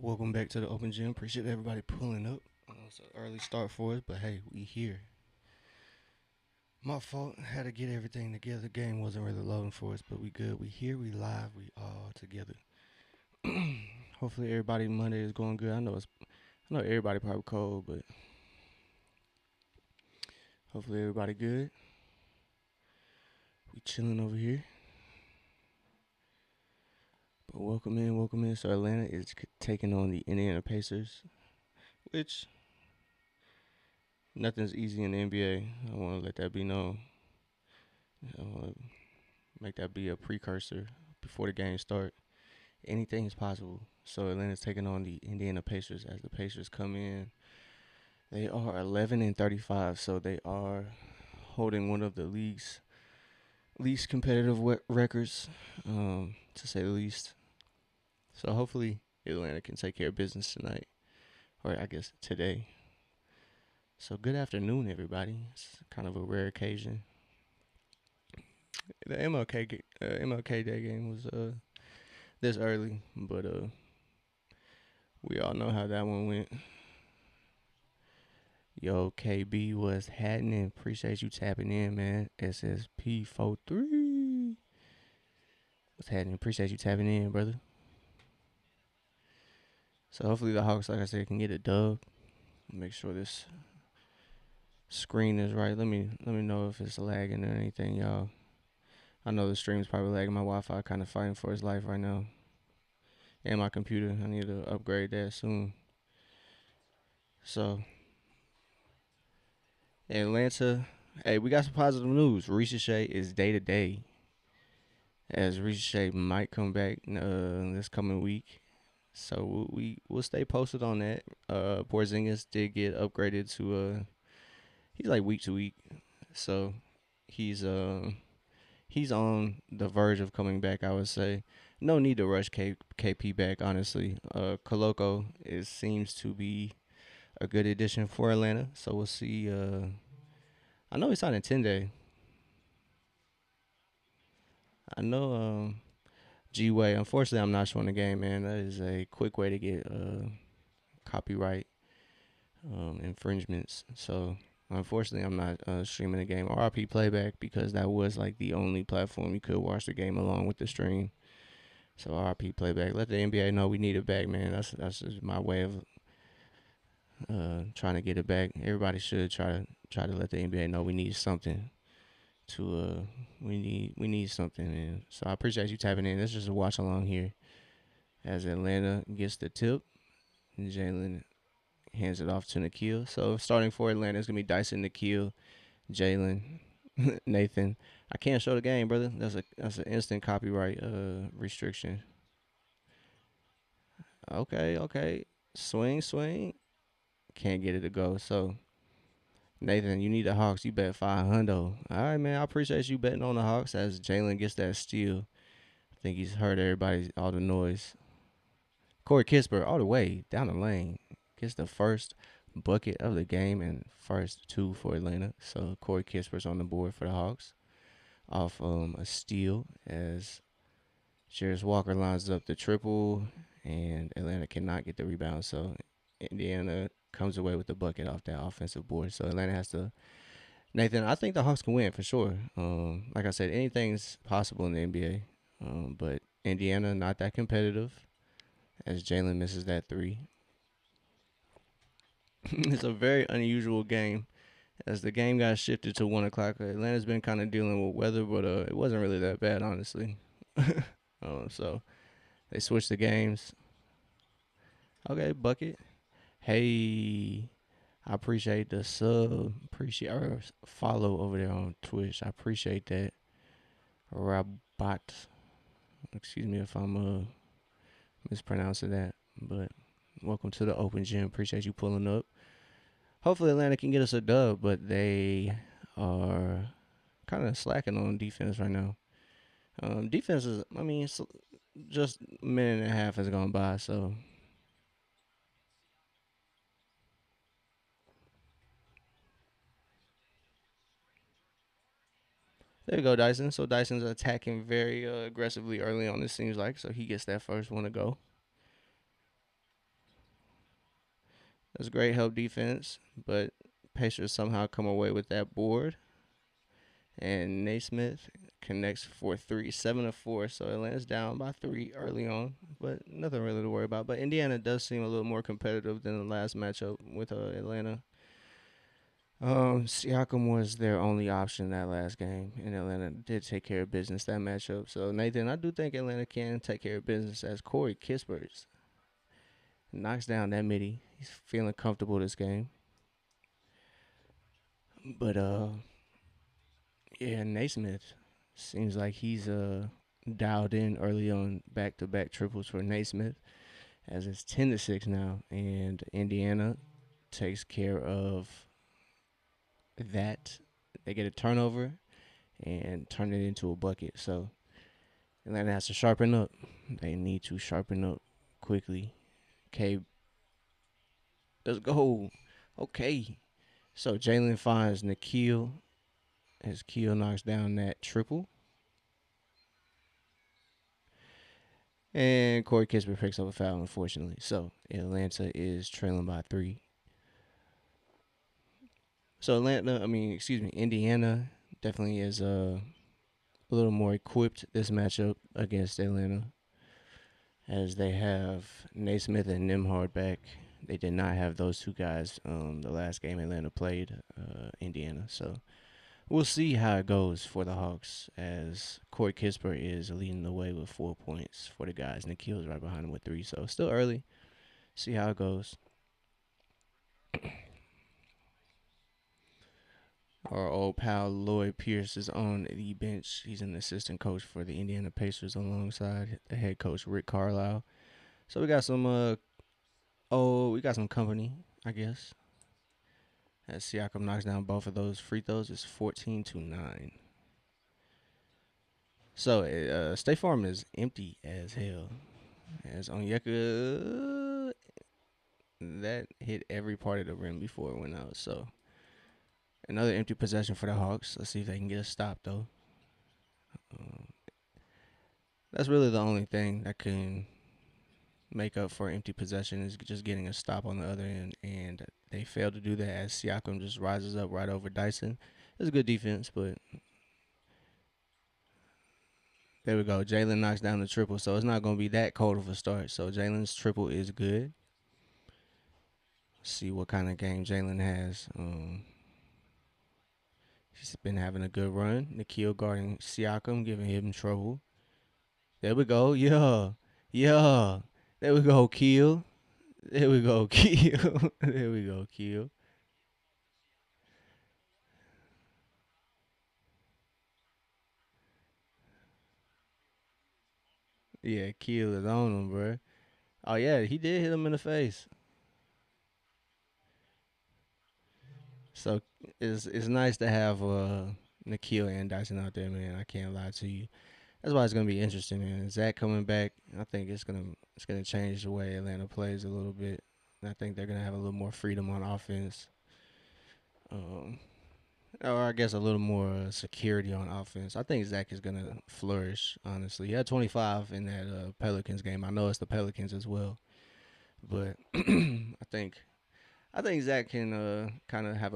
Welcome back to the Open Gym. Appreciate everybody pulling up. It's an early start for us, but hey, we here. My fault. Had to get everything together. The game wasn't really loading for us, but we good. We here. We live. We all together. Hopefully everybody Monday is going good. I know everybody probably cold, but hopefully everybody good. We chilling over here. But welcome in, welcome in. So Atlanta is taking on the Indiana Pacers, which nothing's easy in the NBA. I want to let that be known. I want to make that be a precursor before the game start. Anything is possible. So Atlanta's taking on the Indiana Pacers as the Pacers come in. They are 11-35, so they are holding one of the league's least competitive records, to say the least. So hopefully Atlanta can take care of business tonight, or I guess today. So good afternoon, everybody. It's kind of a rare occasion. The MLK Day game was this early, but we all know how that one went. Yo, KB was happening. Appreciate you tapping in, man. SSP43. What's happening? Appreciate you tapping in, brother. So hopefully the Hawks, like I said, can get a dub. Make sure this screen is right. Let me know if it's lagging or anything, y'all. I know the stream's probably lagging. My Wi-Fi kind of fighting for its life right now. And my computer. I need to upgrade that soon. So Atlanta, hey, we got some positive news. Ricochet is day to day, as Ricochet might come back this coming week. So we'll stay posted on that. Porzingis did get upgraded to he's like week to week, so he's on the verge of coming back. I would say no need to rush KP back. Honestly, Koloko seems to be a good addition for Atlanta. So we'll see. I know he's signing 10-day. I know G-Way. Unfortunately, I'm not showing the game, man. That is a quick way to get copyright infringements. So unfortunately, I'm not streaming the game. RP playback because that was like the only platform you could watch the game along with the stream. So RP playback. Let the NBA know we need it back, man. That's just my way of trying to get it back. Everybody should try to let the NBA know we need something. We need something, man. So I appreciate you tapping in. This is just a watch along here as Atlanta gets the tip. Jalen hands it off to Nikhil. So starting for Atlanta is gonna be Dyson, Nikhil, Jalen, Nathan. I can't show the game, brother. That's an instant copyright restriction. Okay. Swing. Can't get it to go. So Nathan, you need the Hawks. You bet 500. All right, man. I appreciate you betting on the Hawks as Jalen gets that steal. I think he's heard everybody, all the noise. Corey Kispert, all the way down the lane, gets the first bucket of the game and first two for Atlanta. So Corey Kispert's on the board for the Hawks off a steal as Jarris Walker lines up the triple and Atlanta cannot get the rebound. So Indiana comes away with the bucket off that offensive board. So Atlanta has to. Nathan, I think the Hawks can win for sure. Like I said, anything's possible in the NBA. But Indiana not that competitive as Jalen misses that three. It's a very unusual game as the game got shifted to 1 o'clock. Atlanta's been kind of dealing with weather, but it wasn't really that bad, honestly. So they switched the games. Okay, bucket. Hey, I appreciate the sub. Appreciate or follow over there on Twitch. I appreciate that. Rabat. Excuse me if I'm mispronouncing that, but welcome to the Open Gym. Appreciate you pulling up. Hopefully Atlanta can get us a dub, but they are kind of slacking on defense right now. Defense is, I mean, it's just a minute and a half has gone by, so there you go, Dyson. So Dyson's attacking very aggressively early on. It seems like so he gets that first one to go. That's great help defense, but Pacers somehow come away with that board. And Naismith connects for three, 7 of 4. So Atlanta's down by 3 early on, but nothing really to worry about. But Indiana does seem a little more competitive than the last matchup with Atlanta. Siakam was their only option that last game, and Atlanta did take care of business that matchup. So Nathan, I do think Atlanta can take care of business as Corey Kispert knocks down that midi. He's feeling comfortable this game, but yeah, Naismith seems like he's dialed in early on back-to-back triples for Naismith, as it's 10-6 now, and Indiana takes care of that. They get a turnover and turn it into a bucket. So Atlanta has to sharpen up. They need to sharpen up quickly. Okay, let's go. Okay. So Jalen finds Nikhil as Keel knocks down that triple. And Corey Kispert picks up a foul, unfortunately. So Atlanta is trailing by 3. So Indiana definitely is a little more equipped this matchup against Atlanta, as they have Naismith and Nimhard back. They did not have those two guys the last game Atlanta played Indiana. So we'll see how it goes for the Hawks, as Corey Kispert is leading the way with 4 points for the guys. Nikhil's right behind him with 3. So still early. See how it goes. Our old pal Lloyd Pierce is on the bench. He's an assistant coach for the Indiana Pacers alongside the head coach Rick Carlisle. So we got some we got some company, I guess. As Siakam knocks down both of those free throws, it's 14-9. So State Farm is empty as hell. As Onyeka, that hit every part of the rim before it went out. So another empty possession for the Hawks. Let's see if they can get a stop though. That's really the only thing that can make up for empty possession, is just getting a stop on the other end, and they failed to do that as Siakam just rises up right over Dyson. It's a good defense, but there we go. Jalen knocks down the triple, so it's not going to be that cold of a start. So Jalen's triple is good. See what kind of game Jalen has. He's been having a good run. Nikhil guarding Siakam, giving him trouble. There we go. Yeah. Yeah. There we go, Keel. There we go, Keel. There we go, Keel. Yeah, Keel is on him, bro. Oh, yeah, he did hit him in the face. So it's nice to have Nikhil and Dyson out there, man. I can't lie to you. That's why it's gonna be interesting, man. Zach coming back, I think it's gonna change the way Atlanta plays a little bit. I think they're gonna have a little more freedom on offense, um, or I guess a little more security on offense. I think Zach is gonna flourish. Honestly, he had 25 in that Pelicans game. I know it's the Pelicans as well, but I think Zach can kind of have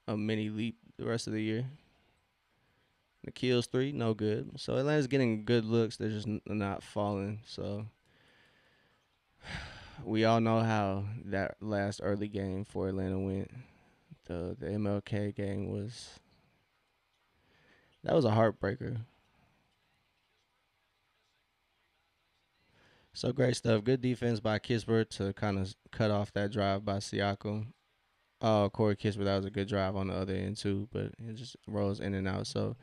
a mini leap the rest of the year. Nikhil's 3, no good. So Atlanta's getting good looks. They're just not falling. So we all know how that last early game for Atlanta went. The MLK game was a heartbreaker. So great stuff. Good defense by Kispert to kind of cut off that drive by Siakam. Oh, Corey Kispert, that was a good drive on the other end too, but it just rolls in and out. So,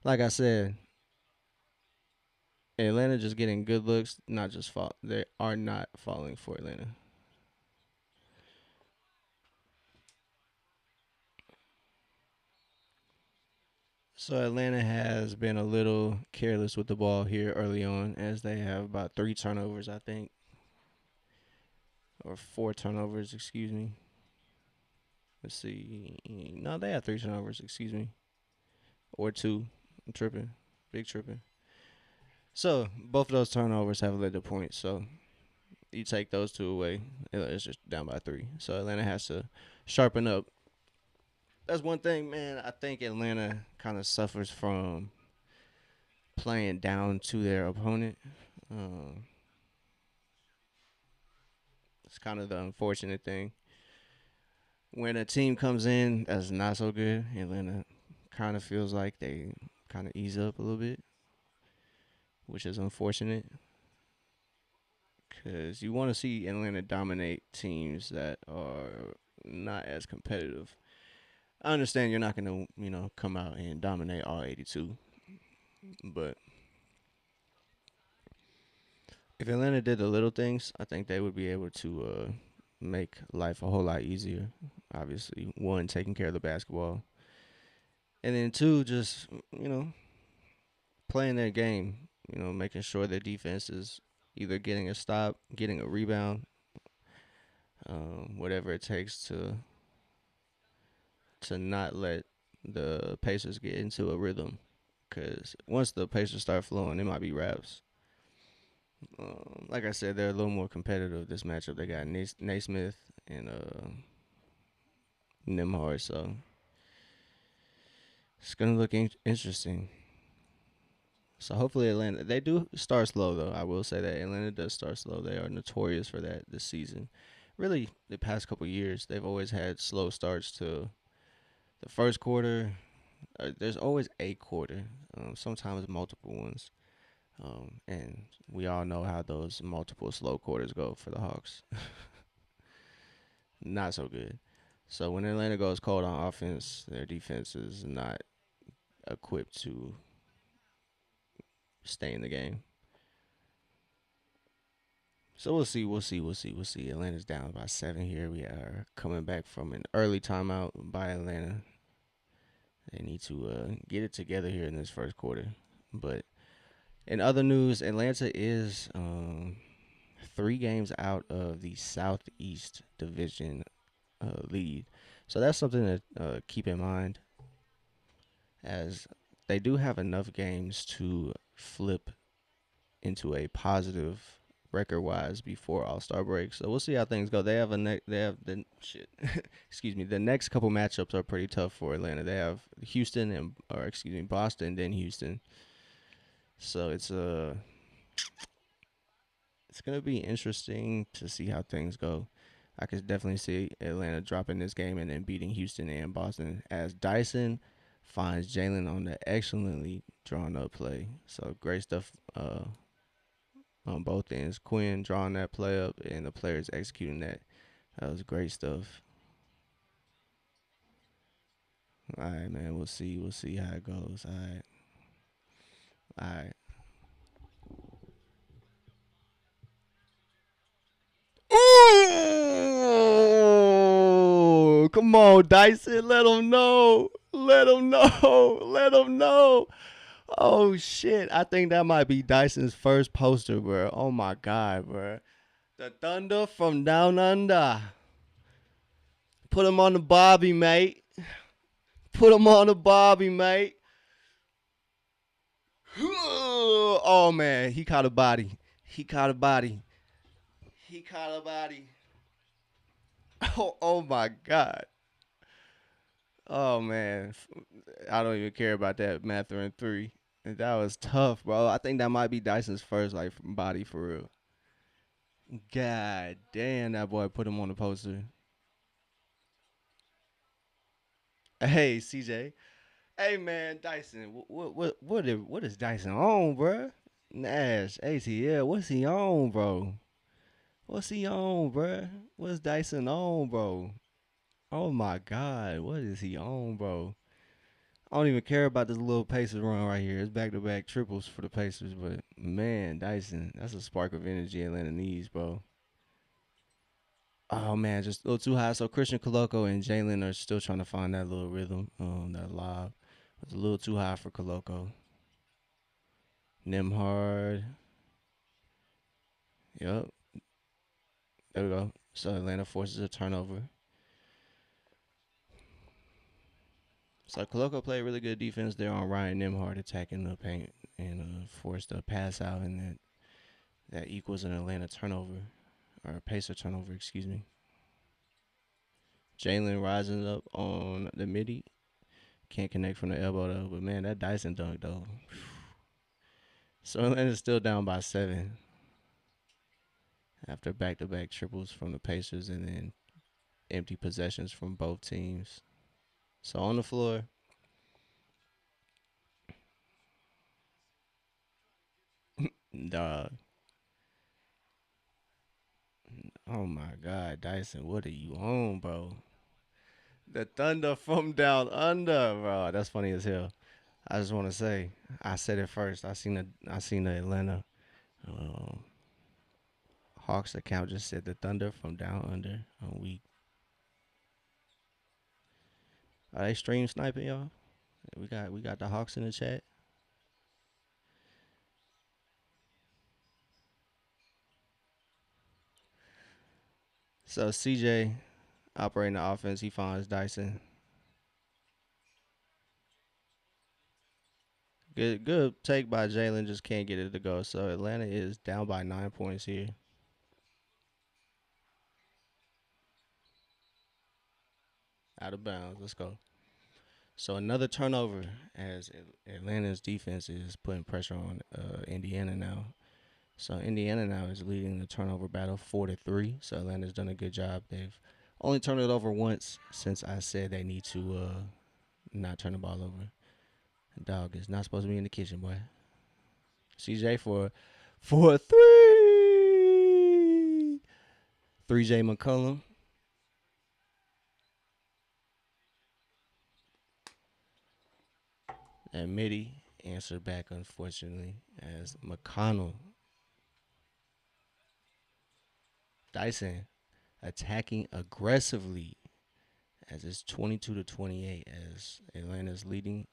like I said, Atlanta just getting good looks, not just fall. They are not falling for Atlanta. So Atlanta has been a little careless with the ball here early on, as they have about 3 turnovers, I think, or 4 turnovers. Excuse me. Let's see. No, they have 3 turnovers. Excuse me, or 2. I'm tripping, big tripping. So both of those turnovers have led to points. So You take those two away, it's just down by 3. So Atlanta has to sharpen up. That's one thing, man. I think Atlanta kind of suffers from playing down to their opponent. Um, it's kind of the unfortunate thing. When a team comes in that's not so good, Atlanta kind of feels like they kind of ease up a little bit, which is unfortunate because you want to see Atlanta dominate teams that are not as competitive. I understand you're not going to, come out and dominate all 82, but if Atlanta did the little things, I think they would be able to make life a whole lot easier. Obviously, one, taking care of the basketball, and then two, just playing their game. Making sure their defense is either getting a stop, getting a rebound, whatever it takes to not let the Pacers get into a rhythm. Because once the Pacers start flowing, it might be wraps. Like I said, they're a little more competitive this matchup. They got Naismith and Nimhard, so it's gonna look interesting. So hopefully Atlanta. They do start slow though. I will say that Atlanta does start slow. They are notorious for that this season. Really, the past couple years, they've always had slow starts to the first quarter. There's always a quarter, sometimes multiple ones. And we all know how those multiple slow quarters go for the Hawks. Not so good. So when Atlanta goes cold on offense, their defense is not equipped to stay in the game. So we'll see. Atlanta's down by 7 here. We are coming back from an early timeout by Atlanta. They need to get it together here in this first quarter. But in other news, Atlanta is 3 games out of the Southeast Division lead. So that's something to keep in mind, as they do have enough games to flip into a positive record wise before All Star break. So we'll see how things go. They have excuse me. The next couple matchups are pretty tough for Atlanta. They have Houston Boston, then Houston. So it's gonna be interesting to see how things go. I could definitely see Atlanta dropping this game and then beating Houston and Boston, as Dyson finds Jalen on the excellently drawn up play. So great stuff on both ends. Quinn drawing that play up and the players executing that. That was great stuff. All right, man. We'll see. We'll see how it goes. All right. All right. Ooh, come on, Dyson. Let them know. Let them know. Let them know. Oh shit! I think that might be Dyson's first poster, bro. Oh my god, bro. The Thunder from Down Under. Put him on the Bobby, mate. Put him on the Bobby, mate. Oh man, he caught a body. He caught a body. He caught a body. Oh my god. Oh man, I don't even care about that Matherin 3. That was tough, bro. I think that might be Dyson's first like body for real. God damn, that boy put him on the poster. Hey, CJ. Hey, man, Dyson. What is Dyson on, bro? Nash, ATL. What's he on, bro? What's he on, bro? What's Dyson on, bro? Oh my God, what is he on, bro? I don't even care about this little Pacers run right here. It's back-to-back triples for the Pacers, but man, Dyson, that's a spark of energy Atlanta needs, bro. Oh man, just a little too high. So Christian Coloco and Jalen are still trying to find that little rhythm, that lob. It's a little too high for Coloco. Nimhard. Yep. There we go. So Atlanta forces a turnover. So Coloco played really good defense there on Ryan Nimhard, attacking the paint and forced a pass out, and that equals an Atlanta turnover. or Pacer turnover, excuse me. Jalen rising up on the midi. Can't connect from the elbow though. But man, that Dyson dunk though. So Atlanta's still down by 7 after back-to-back triples from the Pacers and then empty possessions from both teams. So on the floor, dog. Oh my God, Dyson, what are you on, bro? The Thunder from down under, bro. That's funny as hell. I just want to say, I said it first. I seen the Atlanta um, Hawks account just said the Thunder from down under on week. Are they stream sniping y'all? We got the Hawks in the chat. So CJ operating the offense, he finds Dyson. Good take by Jalen, just can't get it to go. So Atlanta is down by 9 points here. Out of bounds. Let's go. So another turnover as Atlanta's defense is putting pressure on Indiana now. So Indiana now is leading the turnover battle 4-3. So Atlanta's done a good job. They've only turned it over once since I said they need to not turn the ball over. The dog is not supposed to be in the kitchen, boy. CJ for three. 3J McCollum. And Mitty answered back, unfortunately, as McConnell. Dyson attacking aggressively as it's 22-28 as Atlanta's leading.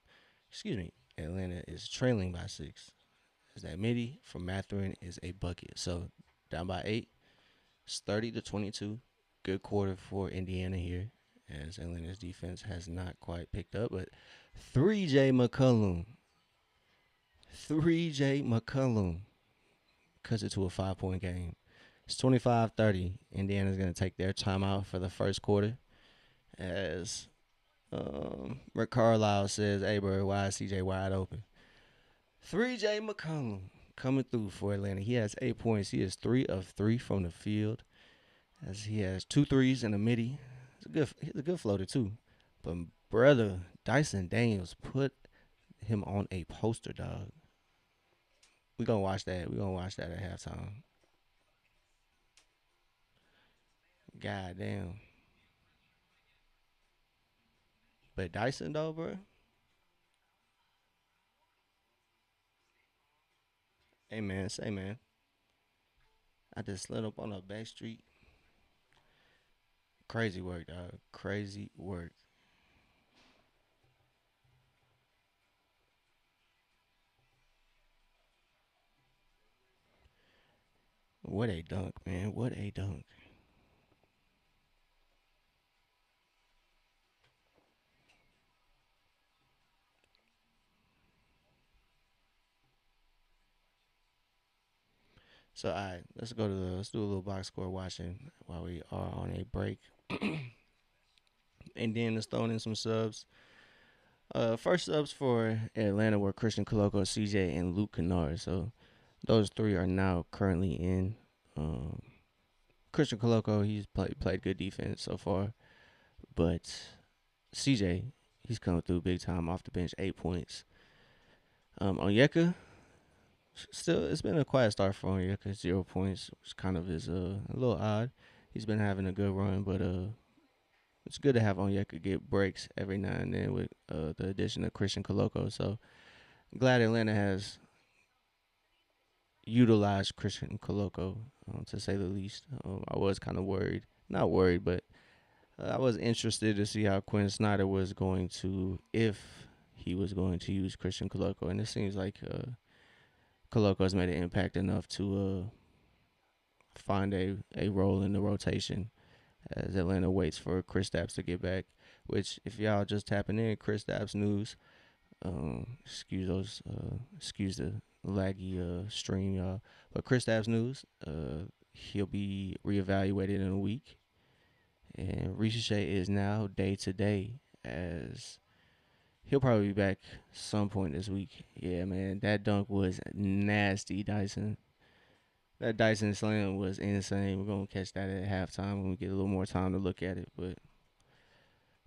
Excuse me, Atlanta is trailing by 6. As that Mitty from Matherin is a bucket. So down by 8. It's 30-22. Good quarter for Indiana here as Atlanta's defense has not quite picked up. But 3J McCollum. 3J McCollum cuts it to a 5-point game. It's 25-30. Indiana's going to take their timeout for the first quarter. As Rick Carlisle says, hey, bro, why is CJ wide open? 3J McCollum coming through for Atlanta. He has 8 points. He is 3 of 3 from the field. As he has 2 threes in the midi. He's a good floater, too. But, brother, Dyson Daniels put him on a poster, dog. We're going to watch that. We're going to watch that at halftime. God damn. But Dyson, though, bro. Hey, man. Say, man. I just slid up on a back street. Crazy work, dog. Crazy work. What a dunk, man. What a dunk. So, all right, let's do a little box score watching while we are on a break. And then let's throw in some subs. First subs for Atlanta were Christian Coloco, CJ, and Luke Kennard. So those three are now currently in. Um, Christian Coloco, he's played good defense so far, but CJ, he's coming through big time off the bench, 8 points. Onyeka, still, it's been a quiet start for Onyeka, 0 points, which kind of is a little odd. He's been having a good run, but it's good to have Onyeka get breaks every now and then with the addition of Christian Coloco. So glad Atlanta has utilized Christian Coloco, to say the least. I was kind of worried, not worried, but I was interested to see how Quinn Snyder was going to, if he was going to use Christian Coloco, and it seems like Coloco's made an impact enough to find a role in the rotation as Atlanta waits for Chris Stapps to get back. Which, if y'all just tapping in, Chris Stapps news. Excuse the laggy stream, y'all. But Chris Stapps news. he'll be reevaluated in a week. And Ricochet is now day to day, as he'll probably be back some point this week. Yeah, man, that dunk was nasty, Dyson. That Dyson slam was insane. We're gonna catch that at halftime when we get a little more time to look at it. But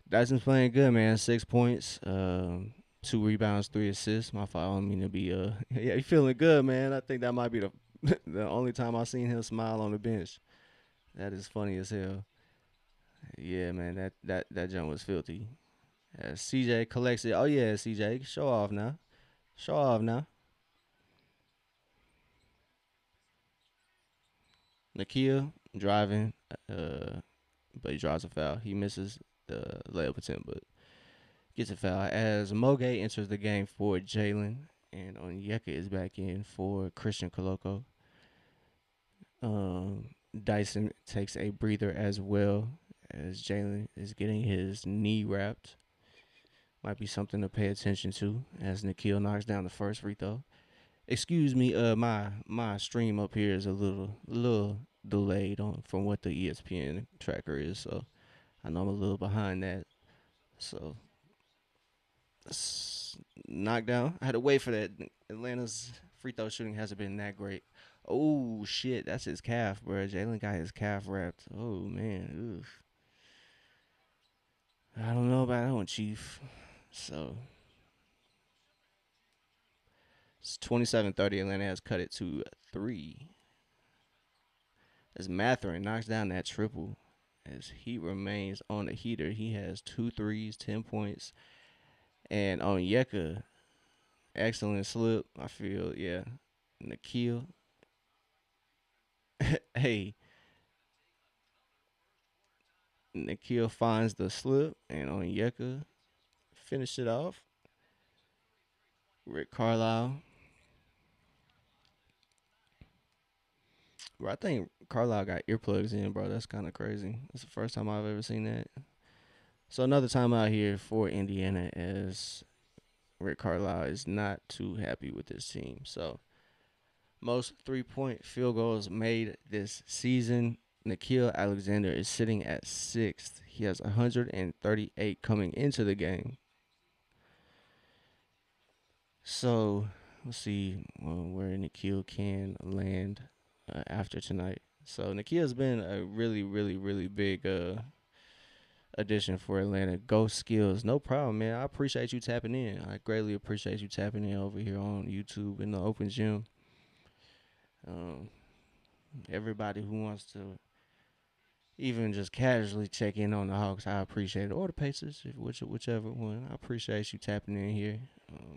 Dyson's playing good, man. 6 points, 2 rebounds, 3 assists. My fault. I don't mean to be yeah, he feeling good, man. I think that might be the the only time I seen him smile on the bench. That is funny as hell. Yeah, man. That jump was filthy. CJ collects it. Oh yeah, CJ, show off now. Show off now. Nakia driving, uh, but he draws a foul. He misses the layup attempt, but gets a foul as Moge enters the game for Jalen, and Onyeka is back in for Christian Koloko. Um, Dyson takes a breather as well as Jalen is getting his knee wrapped. Might be something to pay attention to as Nikhil knocks down the first free throw. Excuse me, my stream up here is a little delayed on from what the ESPN tracker is, so I know I'm a little behind that. So knockdown. I had to wait for that. Atlanta's free throw shooting hasn't been that great. Oh shit, that's his calf, bro. Jalen got his calf wrapped. Oh man, oof. I don't know about that one, Chief. So it's 27-30. Atlanta has cut it to 3. As Matherin knocks down that triple, as he remains on the heater, he has two threes, 10 points, and on Yeka, excellent slip. I feel yeah, Nikhil. Hey, Nikhil finds the slip, and Onyeka finish it off. Rick Carlisle. Bro, I think Carlisle got earplugs in, bro. That's kind of crazy. That's the first time I've ever seen that. So another time out here for Indiana as Rick Carlisle is not too happy with his team. So most 3-point field goals made this season. Nikhil Alexander is sitting at sixth. He has 138 coming into the game. So we'll see where Nikhil can land after tonight. So Nikhil's been a really, really, really big addition for Atlanta. Ghost skills, no problem, man. I appreciate you tapping in. I greatly appreciate you tapping in over here on YouTube in the open gym. Um, Everybody who wants to even just casually check in on the Hawks, I appreciate it. Or the Pacers, whichever one. I appreciate you tapping in here.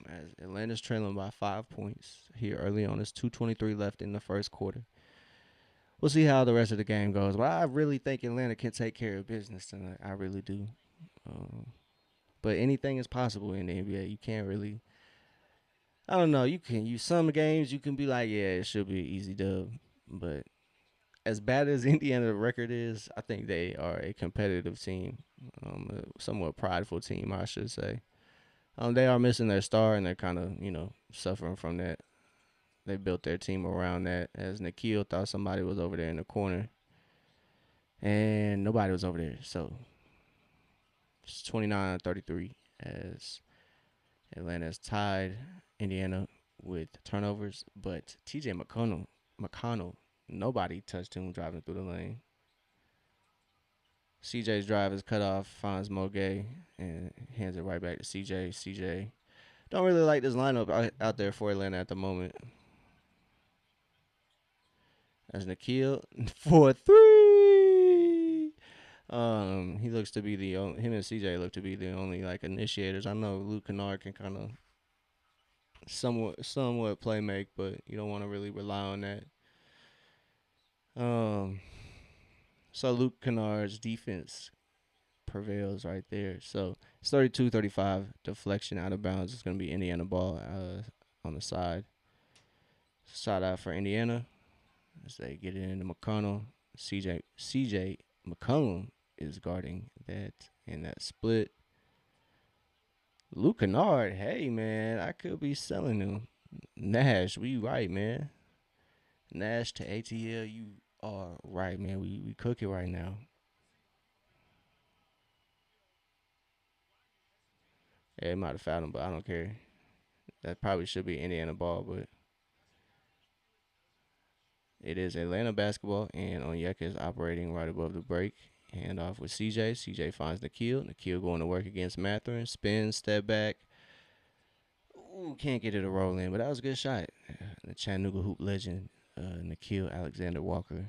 As Atlanta's trailing by 5 points here early on. There's 2:23 left in the first quarter. We'll see how the rest of the game goes. But I really think Atlanta can take care of business tonight. I really do. Um, but anything is possible in the NBA. You can't really. I don't know. You some games you can be like, yeah, it should be an easy dub. But as bad as Indiana record is, I think they are a competitive team, a somewhat prideful team, I should say. They are missing their star, and they're kind of suffering from that. They built their team around that. As Nikhil thought somebody was over there in the corner, and nobody was over there. So it's 29-33 as Atlanta has tied Indiana with turnovers, but T.J. McConnell, nobody touched him driving through the lane. CJ's drive is cut off, finds Moge, and hands it right back to CJ. CJ don't really like this lineup out there for Atlanta at the moment. As Nikhil for three. He looks to be the only, him and CJ look to be the only like initiators. I know Luke Kennard can kind of somewhat play make, but you don't want to really rely on that. Um, so Luke Kennard's defense prevails right there. So it's 32-35 deflection out of bounds. It's going to be Indiana ball on the side. Side out for Indiana as they get it into McConnell. CJ McCollum is guarding that in that split. Luke Kennard, hey man, I could be selling him. Nash, we right, man. Nash to ATL, All right, man. We cook it right now. Yeah, it might have fouled him, but I don't care. That probably should be Indiana ball, but it is Atlanta basketball, and Onyeka is operating right above the break. Hand off with CJ. CJ finds Nikhil. Nikhil going to work against Matherin. Spin, step back. Ooh, can't get it to roll in, but that was a good shot. The Chattanooga hoop legend, Nikhil Alexander Walker.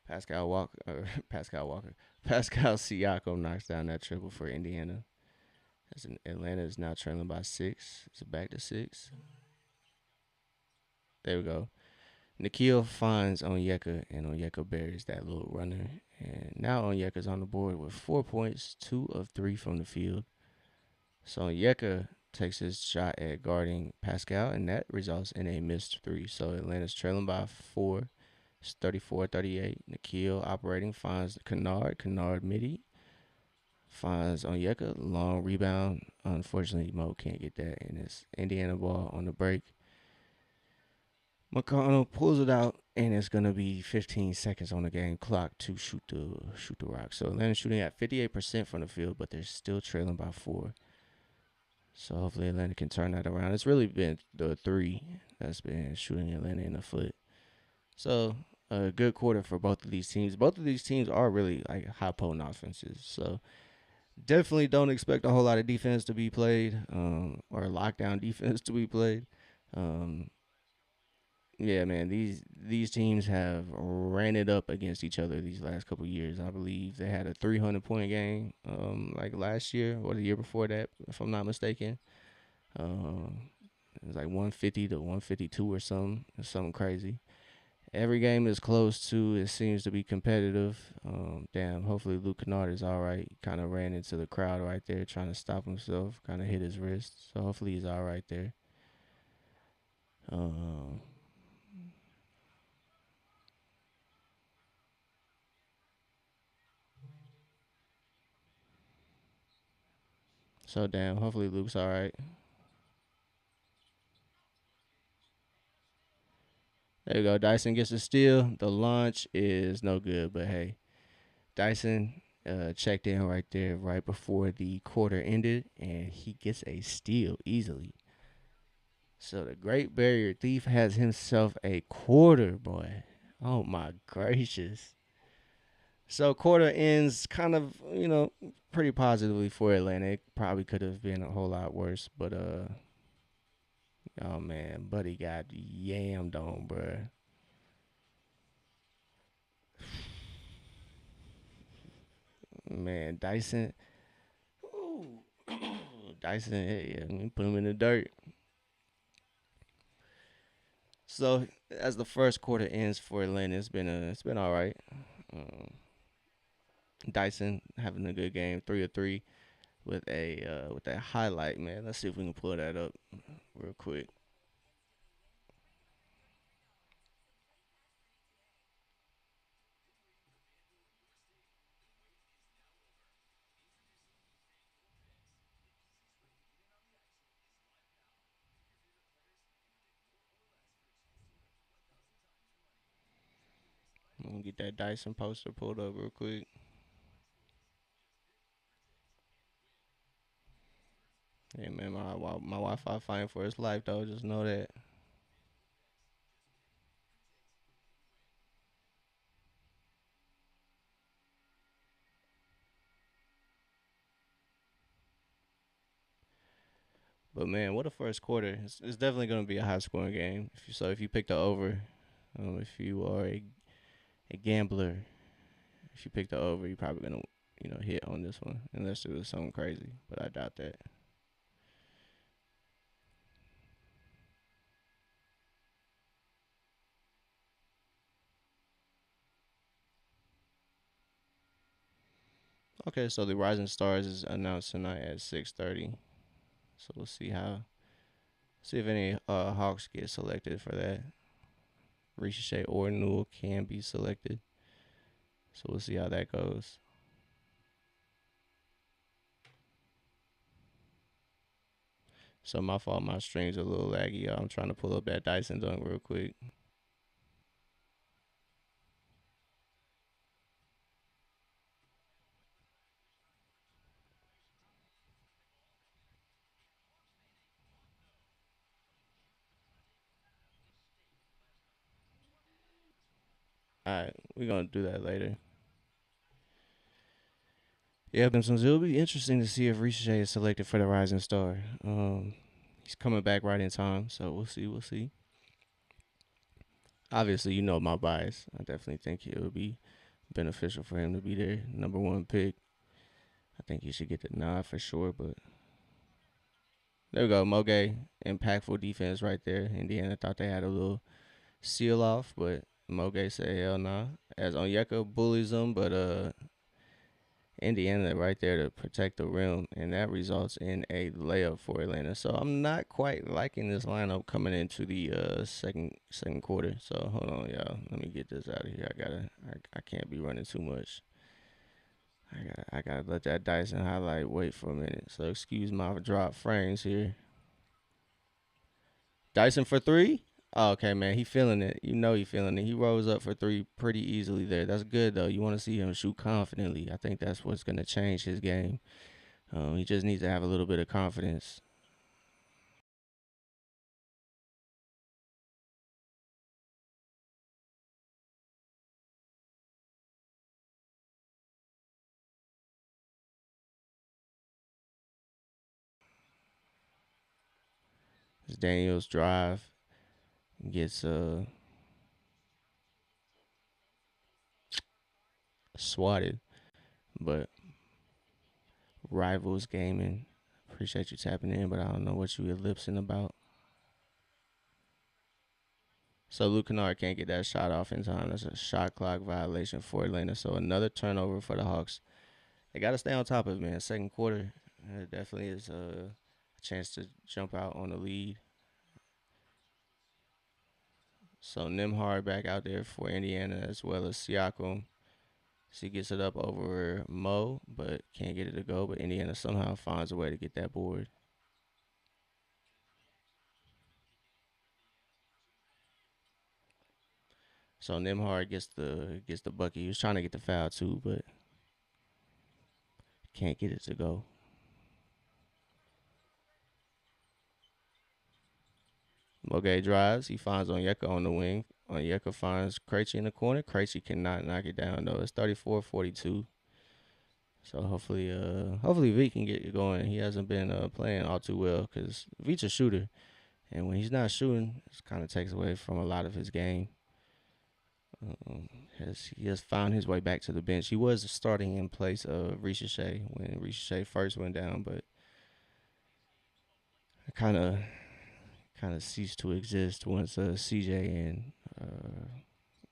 Pascal Walker, Pascal Walker. Pascal Siakam knocks down that triple for Indiana. As Atlanta is now trailing by 6. It's back to 6. There we go. Nikhil finds Onyeka, and Onyeka buries that little runner. And now Onyeka's on the board with 4 points, 2 of 3 from the field. So Onyeka takes his shot at guarding Pascal, and that results in a missed 3. So Atlanta's trailing by 4. It's 34-38. Nikhil operating finds Kennard. Kennard midi finds Onyeka. Long rebound. Unfortunately, Mo can't get that, and it's Indiana ball on the break. McConnell pulls it out, and it's gonna be 15 seconds on the game clock to shoot the rock. So Atlanta's shooting at 58% from the field, but they're still trailing by 4. So hopefully Atlanta can turn that around. It's really been the 3 that's been shooting Atlanta in the foot. So a good quarter for both of these teams. Both of these teams are really like high potent offenses. So definitely don't expect a whole lot of defense to be played, or lockdown defense to be played. Um, yeah, man, these teams have ran it up against each other these last couple of years. I believe they had a 300-point game, like last year or the year before that, if I'm not mistaken. Um, it was like 150 to 152 or something crazy. Every game is close to. It seems to be competitive. Damn. Hopefully Luke Kennard is all right. Kind of ran into the crowd right there, trying to stop himself. Kind of hit his wrist. So hopefully he's all right there. Um, so damn. Hopefully Luke's all right. There you go. Dyson gets a steal. The launch is no good, but hey, Dyson checked in right there right before the quarter ended, and he gets a steal easily. So the Great Barrier Thief has himself a quarter, boy. Oh my gracious. So quarter ends kind of, pretty positively for Atlanta. It probably could have been a whole lot worse, but oh man, Buddy got yammed on, bruh. Man, Dyson, ooh, Dyson, yeah, put him in the dirt. So as the first quarter ends for Atlanta, it's been all right. Um, Dyson having a good game, 3 of 3 with that highlight, man. Let's see if we can pull that up real quick. I'm gonna get that Dyson poster pulled up real quick. Hey man, my Wi-Fi fighting for its life though. Just know that. But man, what a first quarter! It's definitely gonna be a high scoring game. If you pick the over, if you are a gambler, if you pick the over, you're probably gonna hit on this one unless it was something crazy. But I doubt that. Okay, so the Rising Stars is announced tonight at 6:30. So we'll see if any Hawks get selected for that. Ricochet or Newell can be selected. So we'll see how that goes. So my fault, my stream's a little laggy. I'm trying to pull up that Dyson dunk real quick. right, we're gonna do that later. Yeah, Simpsons. It'll be interesting to see if Ricochet is selected for the Rising Star. He's coming back right in time, so we'll see. We'll see. Obviously, you know my bias. I definitely think it would be beneficial for him to be their number one pick. I think he should get the nod for sure. But there we go, Moge, impactful defense right there. Indiana thought they had a little seal off, but Moge said hell nah. As Onyeka bullies them, but Indiana right there to protect the rim, and that results in a layup for Atlanta. So I'm not quite liking this lineup coming into the second quarter. So hold on, y'all. Let me get this out of here. I can't be running too much. I gotta let that Dyson highlight wait for a minute. So excuse my drop frames here. Dyson for three. Oh, okay, man, he feeling it. You know he feeling it. He rose up for three pretty easily there. That's good though. You want to see him shoot confidently. I think that's what's gonna change his game. He just needs to have a little bit of confidence. As Daniels drive gets swatted, but Rivals Gaming, appreciate you tapping in, but I don't know what you ellipsing about. So Luke Kennard can't get that shot off in time. That's a shot clock violation for Atlanta. So another turnover for the Hawks. They got to stay on top of it, man. Second quarter, definitely is a chance to jump out on the lead. So Nimhard back out there for Indiana as well as Siakam. So he gets it up over Mo, but can't get it to go. But Indiana somehow finds a way to get that board. So Nimhard gets the bucket. He was trying to get the foul too, but can't get it to go. Moge drives. He finds Onyeka on the wing. Onyeka finds Krejci in the corner. Krejci cannot knock it down though. It's 34-42. So hopefully V can get it going. He hasn't been playing all too well because V's a shooter, and when he's not shooting, it kind of takes away from a lot of his game. He has found his way back to the bench. He was starting in place of Ricochet when Ricochet first went down, but kind of ceased to exist once CJ and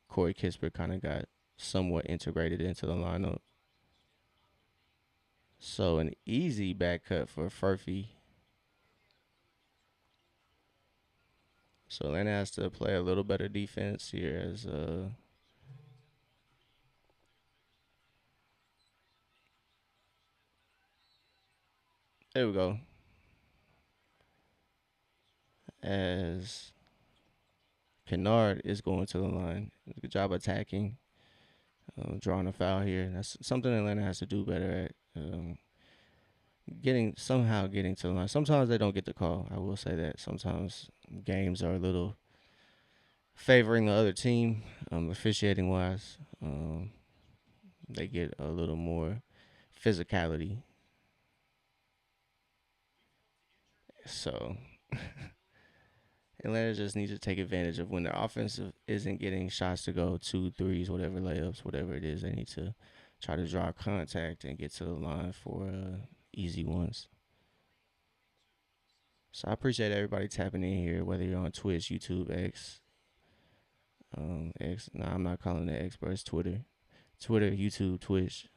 Corey Kispert kind of got somewhat integrated into the lineup. So an easy back cut for Furphy. So Atlanta has to play a little better defense here as there we go. As Kennard is going to the line. Good job attacking, drawing a foul here. That's something Atlanta has to do better at. Getting to the line. Sometimes they don't get the call. I will say that. Sometimes games are a little favoring the other team, officiating wise. They get a little more physicality. So Atlanta just needs to take advantage of when their offensive isn't getting shots to go, two, threes, whatever layups, whatever it is. They need to try to draw contact and get to the line for easy ones. So I appreciate everybody tapping in here, whether you're on Twitch, YouTube, X, X. No, I'm not calling it X, but it's Twitter, YouTube, Twitch.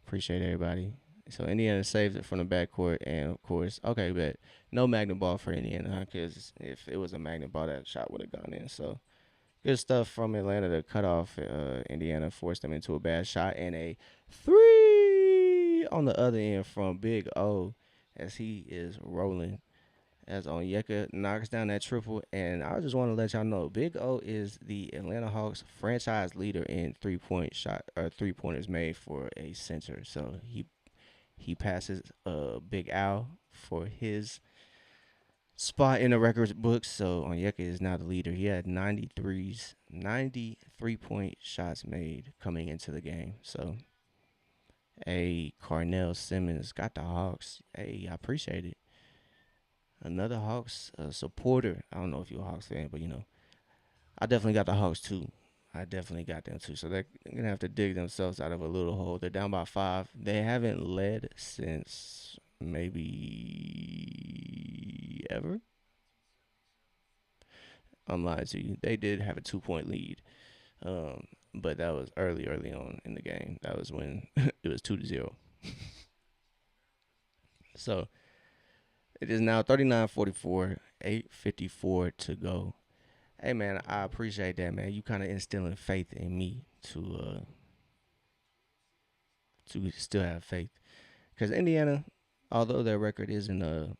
Appreciate everybody. So Indiana saves it from the backcourt, and of course, okay, but no magnet ball for Indiana because if it was a magnet ball, that shot would have gone in. So good stuff from Atlanta to cut off Indiana, force them into a bad shot, and a three on the other end from Big O as he is rolling. As Onyeka knocks down that triple, and I just want to let y'all know, Big O is the Atlanta Hawks franchise leader in 3-point shot or 3-pointers made for a center. So he passes Big Al for his spot in the records books. So Onyeka is now the leader. He had 93-point shots made coming into the game. So, hey, Carnell Simmons got the Hawks. Hey, I appreciate it. Another Hawks supporter. I don't know if you're a Hawks fan, but I definitely got the Hawks too. I definitely got them too. So they're gonna have to dig themselves out of a little hole. They're down by 5. They haven't led since maybe ever. I'm lying to you. They did have a 2 point lead, but that was early on in the game. That was when it was 2-0. So it is now 39-44, 8:54 to go. Hey man, I appreciate that, man. You kind of instilling faith in me to still have faith. Because Indiana, although their record isn't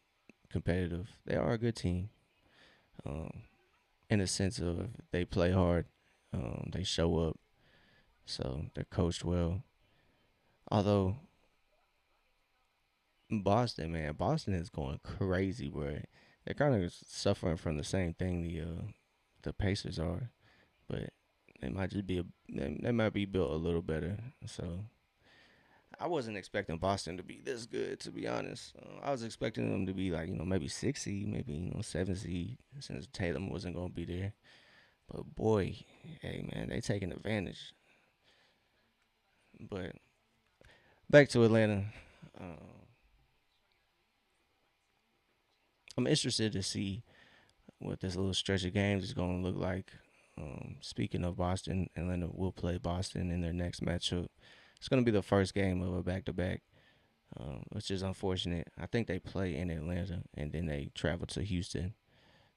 competitive, they are a good team. Um, in the sense of they play hard, they show up, so they're coached well. Although Boston, man, Boston is going crazy, bro. They're kind of suffering from the same thing the Pacers are, but they might just be they might be built a little better. So I wasn't expecting Boston to be this good, to be honest. I was expecting them to be like maybe 6 seed, maybe 7 seed, since Tatum wasn't gonna be there. But boy, hey man, they taking advantage. But back to Atlanta. Uh, I'm interested to see what this little stretch of games is going to look like. Speaking of Boston, Atlanta will play Boston in their next matchup. It's going to be the first game of a back to back, which is unfortunate. I think they play in Atlanta and then they travel to Houston.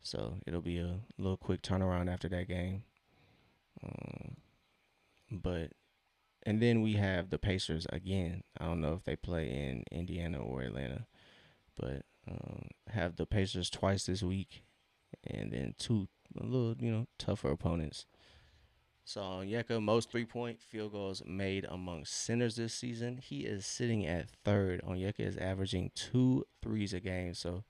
So it'll be a little quick turnaround after that game. Um, but and then we have the Pacers again. I don't know if they play in Indiana or Atlanta, but have the Pacers twice this week, and then two a little tougher opponents. So Yeka, most 3 point field goals made among centers this season. He is sitting at third. Onyeka is averaging two threes a game. So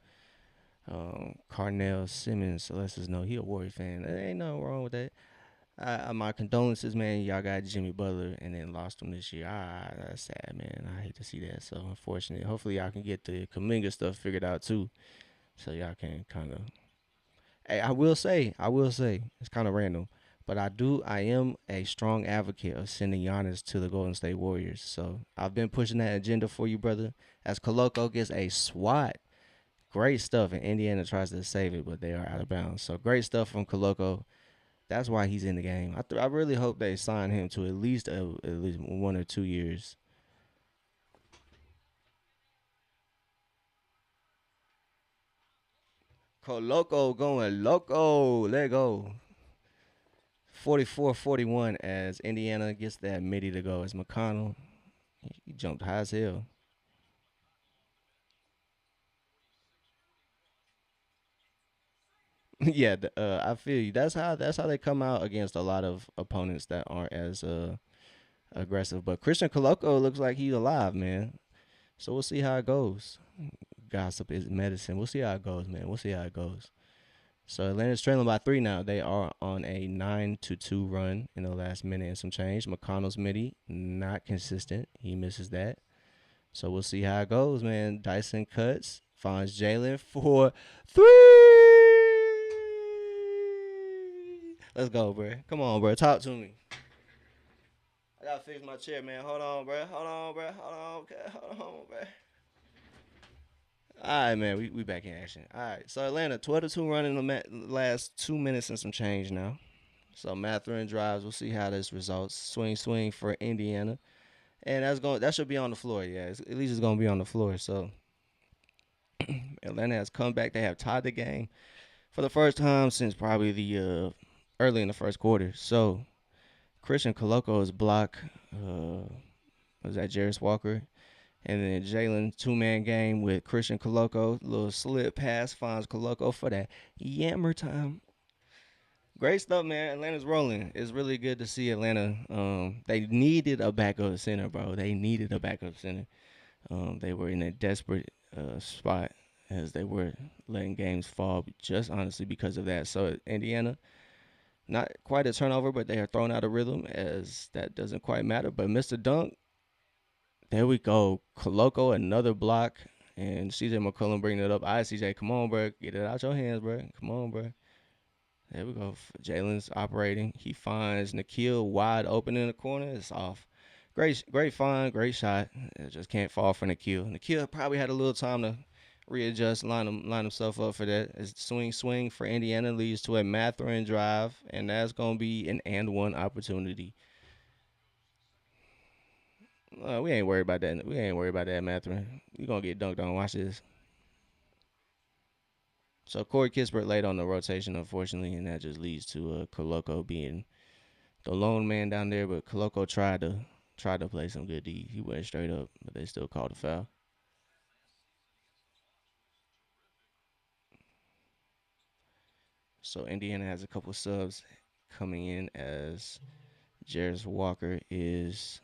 Carnell Simmons lets us know he a Warrior fan. There ain't nothing wrong with that. My condolences, man. Y'all got Jimmy Butler and then lost him this year. That's sad, man. I hate to see that. So unfortunate. Hopefully y'all can get the Kaminga stuff figured out too, so y'all can kind of. Hey, I will say, it's kind of random, but I am a strong advocate of sending Giannis to the Golden State Warriors. So I've been pushing that agenda for you, brother. As Koloko gets a swat, great stuff, and Indiana tries to save it, but they are out of bounds. So great stuff from Koloko. That's why he's in the game. I really hope they sign him to at least 1 or 2 years. Koloko going loco. Let go. 44-41 as Indiana gets that midi to go. As McConnell, he jumped high as hell. Yeah, I feel you. That's how they come out against a lot of opponents that aren't as aggressive. But Christian Koloko looks like he's alive, man. So we'll see how it goes. Gossip is medicine. We'll see how it goes, man. We'll see how it goes. So Atlanta's trailing by 3 now. They are on a 9-2 run in the last minute and some change. McConnell's midi not consistent. He misses that. So we'll see how it goes, man. Dyson cuts, finds Jalen for 3. Let's go, bro. Come on, bro. Talk to me. I gotta fix my chair, man. Hold on, bro. Hold on, bro. Hold on, okay. Hold on, bro. All right, man. We back in action. All right. So Atlanta 12-2 running the last 2 minutes and some change now. So Matherin drives. We'll see how this results. Swing, swing for Indiana, and that should be on the floor. Yeah, at least it's gonna be on the floor. So Atlanta has come back. They have tied the game for the first time since probably the early in the first quarter. So Christian Coloco's block was that Jarris Walker, and then Jalen 2 man game with Christian Coloco. Little slip pass finds Coloco for that yammer time. Great stuff, man. Atlanta's rolling. It's really good to see Atlanta. They needed a backup center, bro. They needed a backup center. They were in a desperate spot as they were letting games fall just honestly because of that. So Indiana, not quite a turnover, but they are thrown out of rhythm as that doesn't quite matter. But Mr. Dunk, there we go. Koloko, another block. And CJ McCollum bringing it up. All right, CJ, come on, bro. Get it out your hands, bro. Come on, bro. There we go. Jalen's operating. He finds Nikhil wide open in the corner. It's off. Great find, great shot. It just can't fall for Nikhil. Nikhil probably had a little time to readjust, line himself up for that. As swing for Indiana leads to a Matherin drive, and that's gonna be an and one opportunity. We ain't worried about that. We ain't worried about that, Matherin. You gonna get dunked on. Watch this. So Corey Kispert late on the rotation, unfortunately, and that just leads to Koloko being the lone man down there. But Koloko tried to play some good D. He went straight up, but they still called a foul. So Indiana has a couple subs coming in as Jarris Walker is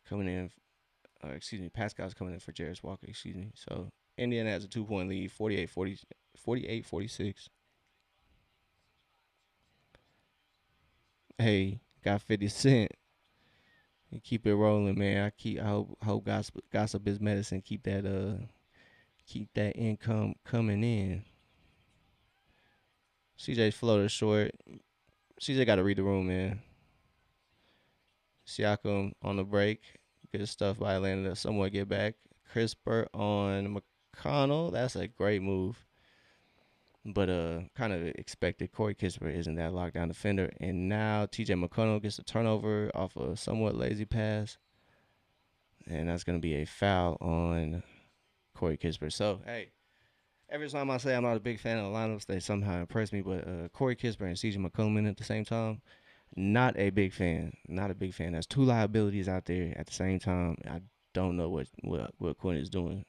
coming in. Excuse me, Pascal's coming in for Jarris Walker. Excuse me. So Indiana has a 2 point lead, 48-46. Hey, got 50 Cent. You keep it rolling, man. I hope gossip is medicine. Keep that income coming in. CJ's floater short. CJ got to read the room, man. Siakam on the break. Good stuff by Atlanta to somewhat get back. Crisper on McConnell. That's a great move. But kind of expected. Corey Kispert isn't that lockdown defender. And now TJ McConnell gets a turnover off a somewhat lazy pass. And that's going to be a foul on Corey Kispert. So, hey, every time I say I'm not a big fan of the lineups, they somehow impress me. But Corey Kispert and CJ McCollum at the same time, not a big fan. Not a big fan. There's two liabilities out there at the same time. I don't know what Quinn is doing.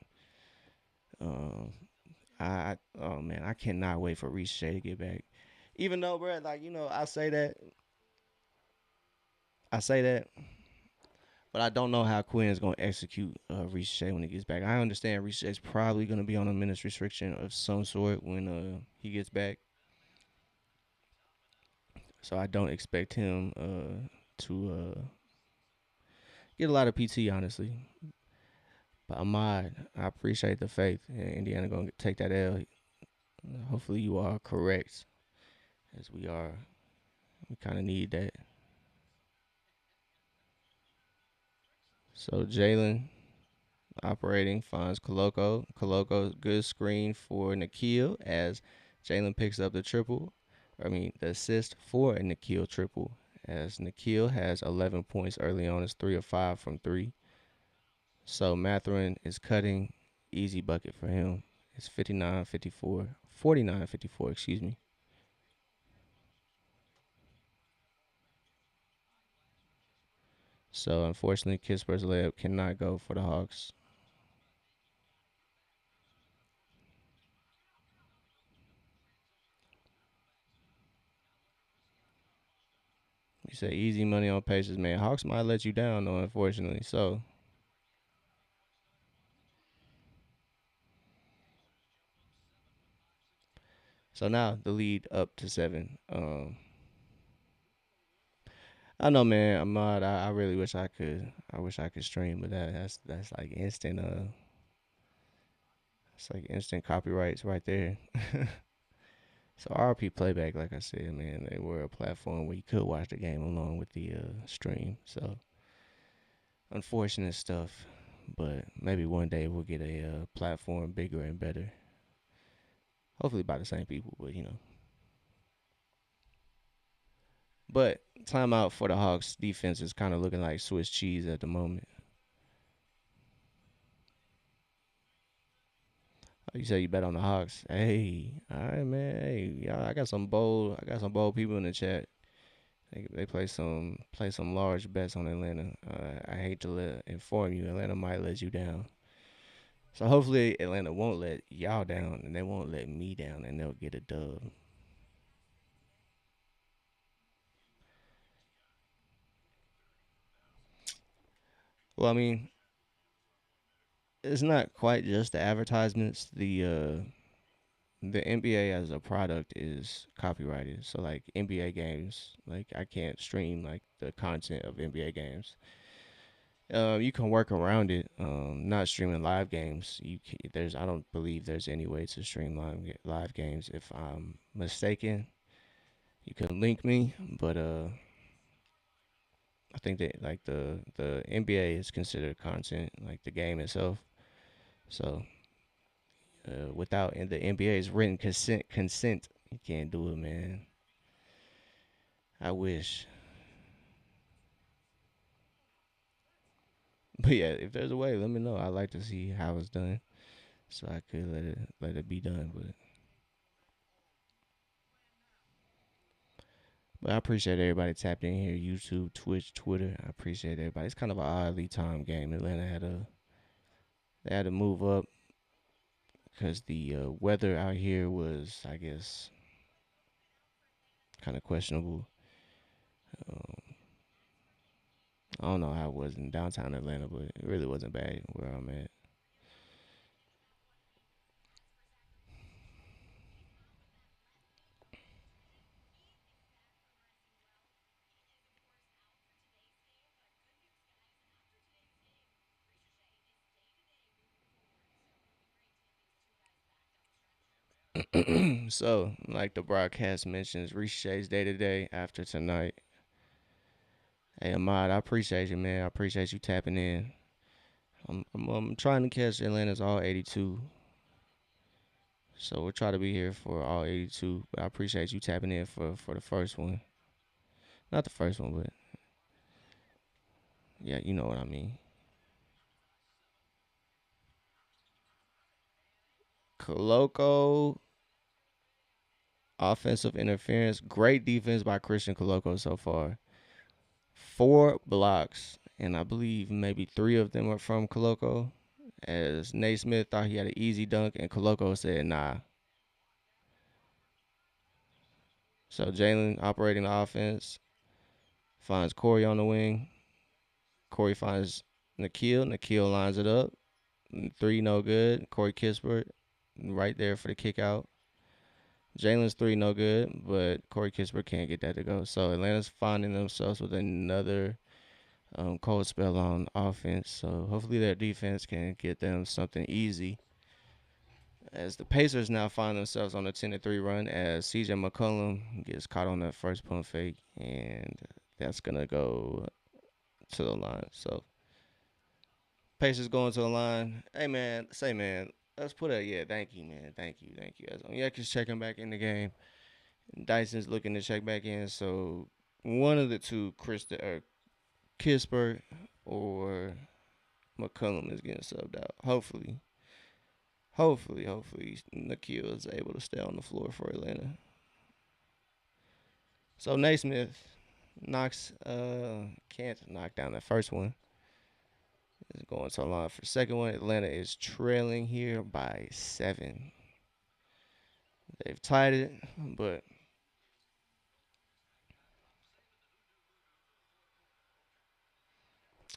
Um, oh man, I cannot wait for Reese Shea to get back. Even though, bro, like I say that, but I don't know how Quinn is gonna execute Reese Shea when he gets back. I understand Reese Shea's probably gonna be on a minutes restriction of some sort when he gets back, so I don't expect him to get a lot of PT honestly. But Ahmad, I appreciate the faith. Indiana gonna take that L. Hopefully you are correct, as we are. We kind of need that. So Jalen operating finds Koloko. Koloko good screen for Nikhil as Jalen picks up the triple. The assist for a Nikhil triple as Nikhil has 11 points early on. It's 3 of 5 from three. So Matherin is cutting. Easy bucket for him. It's 59-54. 49-54, excuse me. So unfortunately, Kisper's layup cannot go for the Hawks. You say easy money on Pacers, man. Hawks might let you down though, unfortunately. So now the lead up to 7. I know, man. Ahmad, I really wish I could. I wish I could stream, but that's like instant. It's like instant copyrights right there. So RP playback, like I said, man, they were a platform where you could watch the game along with the stream. So unfortunate stuff, but maybe one day we'll get a platform bigger and better. Hopefully by the same people, but But timeout for the Hawks defense is kind of looking like Swiss cheese at the moment. Oh, you say you bet on the Hawks. Hey, all right, man. Hey, y'all, I got some bold people in the chat. They play some large bets on Atlanta. I hate to inform you, Atlanta might let you down. So hopefully Atlanta won't let y'all down, and they won't let me down, and they'll get a dub. Well, I mean, it's not quite just the advertisements. The NBA as a product is copyrighted. So like NBA games, like I can't stream like the content of NBA games. You can work around it. Not streaming live games. There's I don't believe there's any way to stream live games. If I'm mistaken, you can link me. But I think that like the NBA is considered content, like the game itself. So without in the NBA's written consent, you can't do it, man. I wish. But yeah, if there's a way, let me know. I'd like to see how it's done, so I could let it be done. But I appreciate everybody tapped in here. YouTube, Twitch, Twitter. I appreciate everybody. It's kind of an oddly timed game. Atlanta had to move up because the weather out here was, I guess, kind of questionable. Um, I don't know how it was in downtown Atlanta, but it really wasn't bad where I'm at. So, like the broadcast mentions, Ricochet's day to day after tonight. Hey, Ahmad, I appreciate you, man. I appreciate you tapping in. I'm trying to catch Atlanta's all 82. So we'll try to be here for all 82. But I appreciate you tapping in for the first one. Not the first one, but yeah, you know what I mean. Coloco, offensive interference. Great defense by Christian Coloco so far. 4 blocks, and I believe maybe 3 of them are from Coloco. As Naismith thought he had an easy dunk, and Coloco said nah. So Jalen operating the offense finds Corey on the wing. Corey finds Nikhil. Nikhil lines it up. Three no good. Corey Kispert right there for the kick out. Jalen's three no good, but Corey Kispert can't get that to go. So Atlanta's finding themselves with another cold spell on offense. So hopefully their defense can get them something easy. As the Pacers now find themselves on a 10-3 run, as CJ McCollum gets caught on that first pump fake, and that's gonna go to the line. So Pacers going to the line. Hey man, say man, let's put a yeah. Thank you, man. Thank you. As Onyeka's checking back in the game, Dyson's looking to check back in. So one of the two, Kispert or McCollum is getting subbed out. Hopefully, Nikhil is able to stay on the floor for Atlanta. So Naismith can't knock down the first one. Is going to the line for the second one. Atlanta is trailing here by 7. They've tied it, but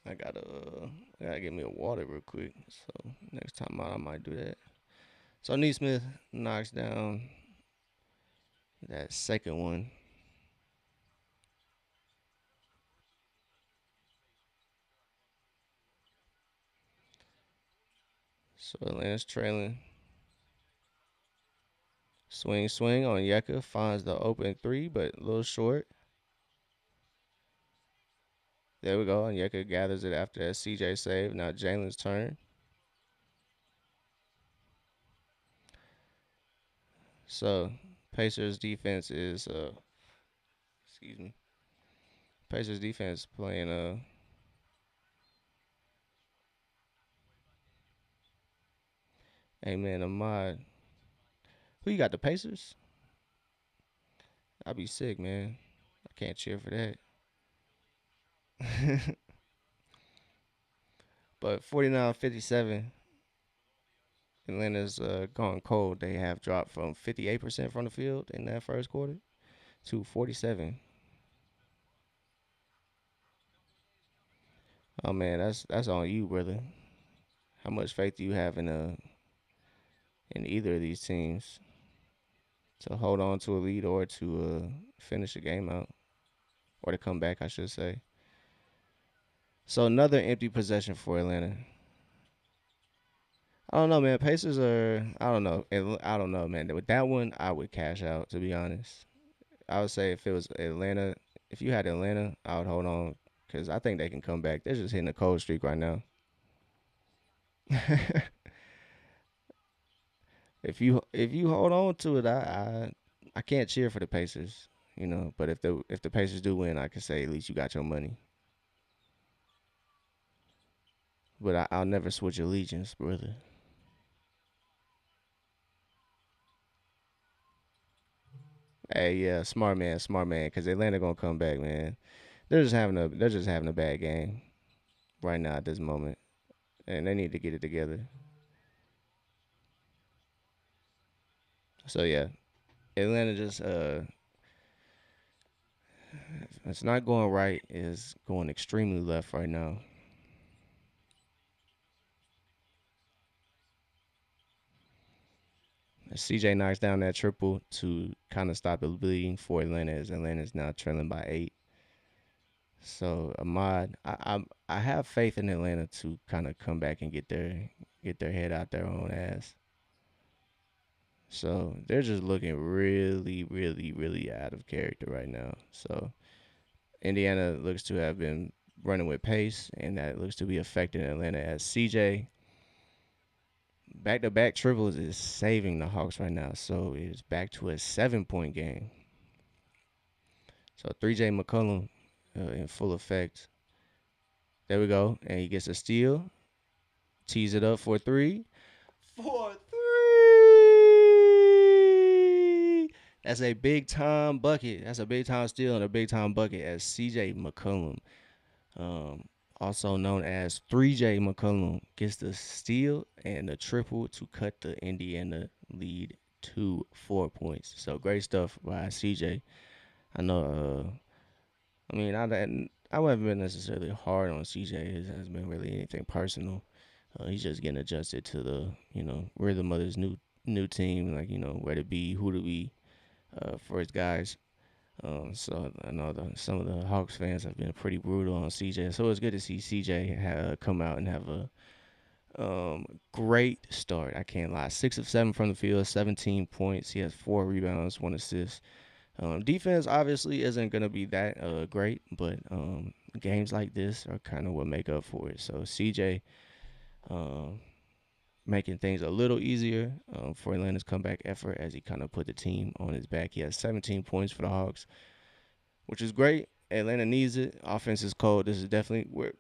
I gotta get me a water real quick. So next time out, I might do that. So Neesmith knocks down that second one. So Atlanta's trailing. Swing on Yeka. Finds the open three, but a little short. There we go. And Yeka gathers it after that CJ save. Now Jalen's turn. So Pacers defense is excuse me. Pacers defense playing hey man, Ahmad. Who you got, the Pacers? I'd be sick, man. I can't cheer for that. But 49-57, Atlanta's gone cold. They have dropped from 58% from the field in that first quarter to 47. Oh man, that's on you, brother. How much faith do you have in either of these teams to hold on to a lead or to finish a game out or to come back, I should say. So another empty possession for Atlanta. I don't know, man. Pacers are. I don't know. I don't know, man. With that one, I would cash out. To be honest, I would say if it was Atlanta, if you had Atlanta, I would hold on because I think they can come back. They're just hitting a cold streak right now. if you hold on to it, I can't cheer for the Pacers, But if the Pacers do win, I can say at least you got your money. But I'll never switch allegiance, brother. Hey, yeah, smart man. Because Atlanta gonna come back, man. They're just having a bad game right now at this moment, and they need to get it together. So yeah, Atlanta just it's not going right. Is going extremely left right now. CJ knocks down that triple to kind of stop the bleeding for Atlanta, as Atlanta's now trailing by 8. So Ahmad, I have faith in Atlanta to kind of come back and get their head out their own ass. So they're just looking really, really, really out of character right now. So Indiana looks to have been running with pace, and that looks to be affecting Atlanta as CJ back to back triples is saving the Hawks right now. So it is back to a 7 point game. So 3J McCollum in full effect. There we go. And he gets a steal. Tees it up for three. For three. That's a big time bucket. That's a big time steal and a big time bucket as CJ McCollum, um, also known as 3J McCollum, gets the steal and the triple to cut the Indiana lead to 4 points. So great stuff by CJ. I know. I mean, I haven't been necessarily hard on CJ. It hasn't been really anything personal. He's just getting adjusted to the rhythm of his new team, like where to be, who to be for his guys. So I know some of the Hawks fans have been pretty brutal on CJ. So it's good to see CJ come out and have a great start. I can't lie. 6 of 7 from the field, 17 points. He has 4 rebounds, 1 assist. Defense obviously isn't gonna be that great, but games like this are kind of what make up for it. So CJ um, making things a little easier for Atlanta's comeback effort as he kind of put the team on his back. He has 17 points for the Hawks, which is great. Atlanta needs it. Offense is cold. This is definitely where,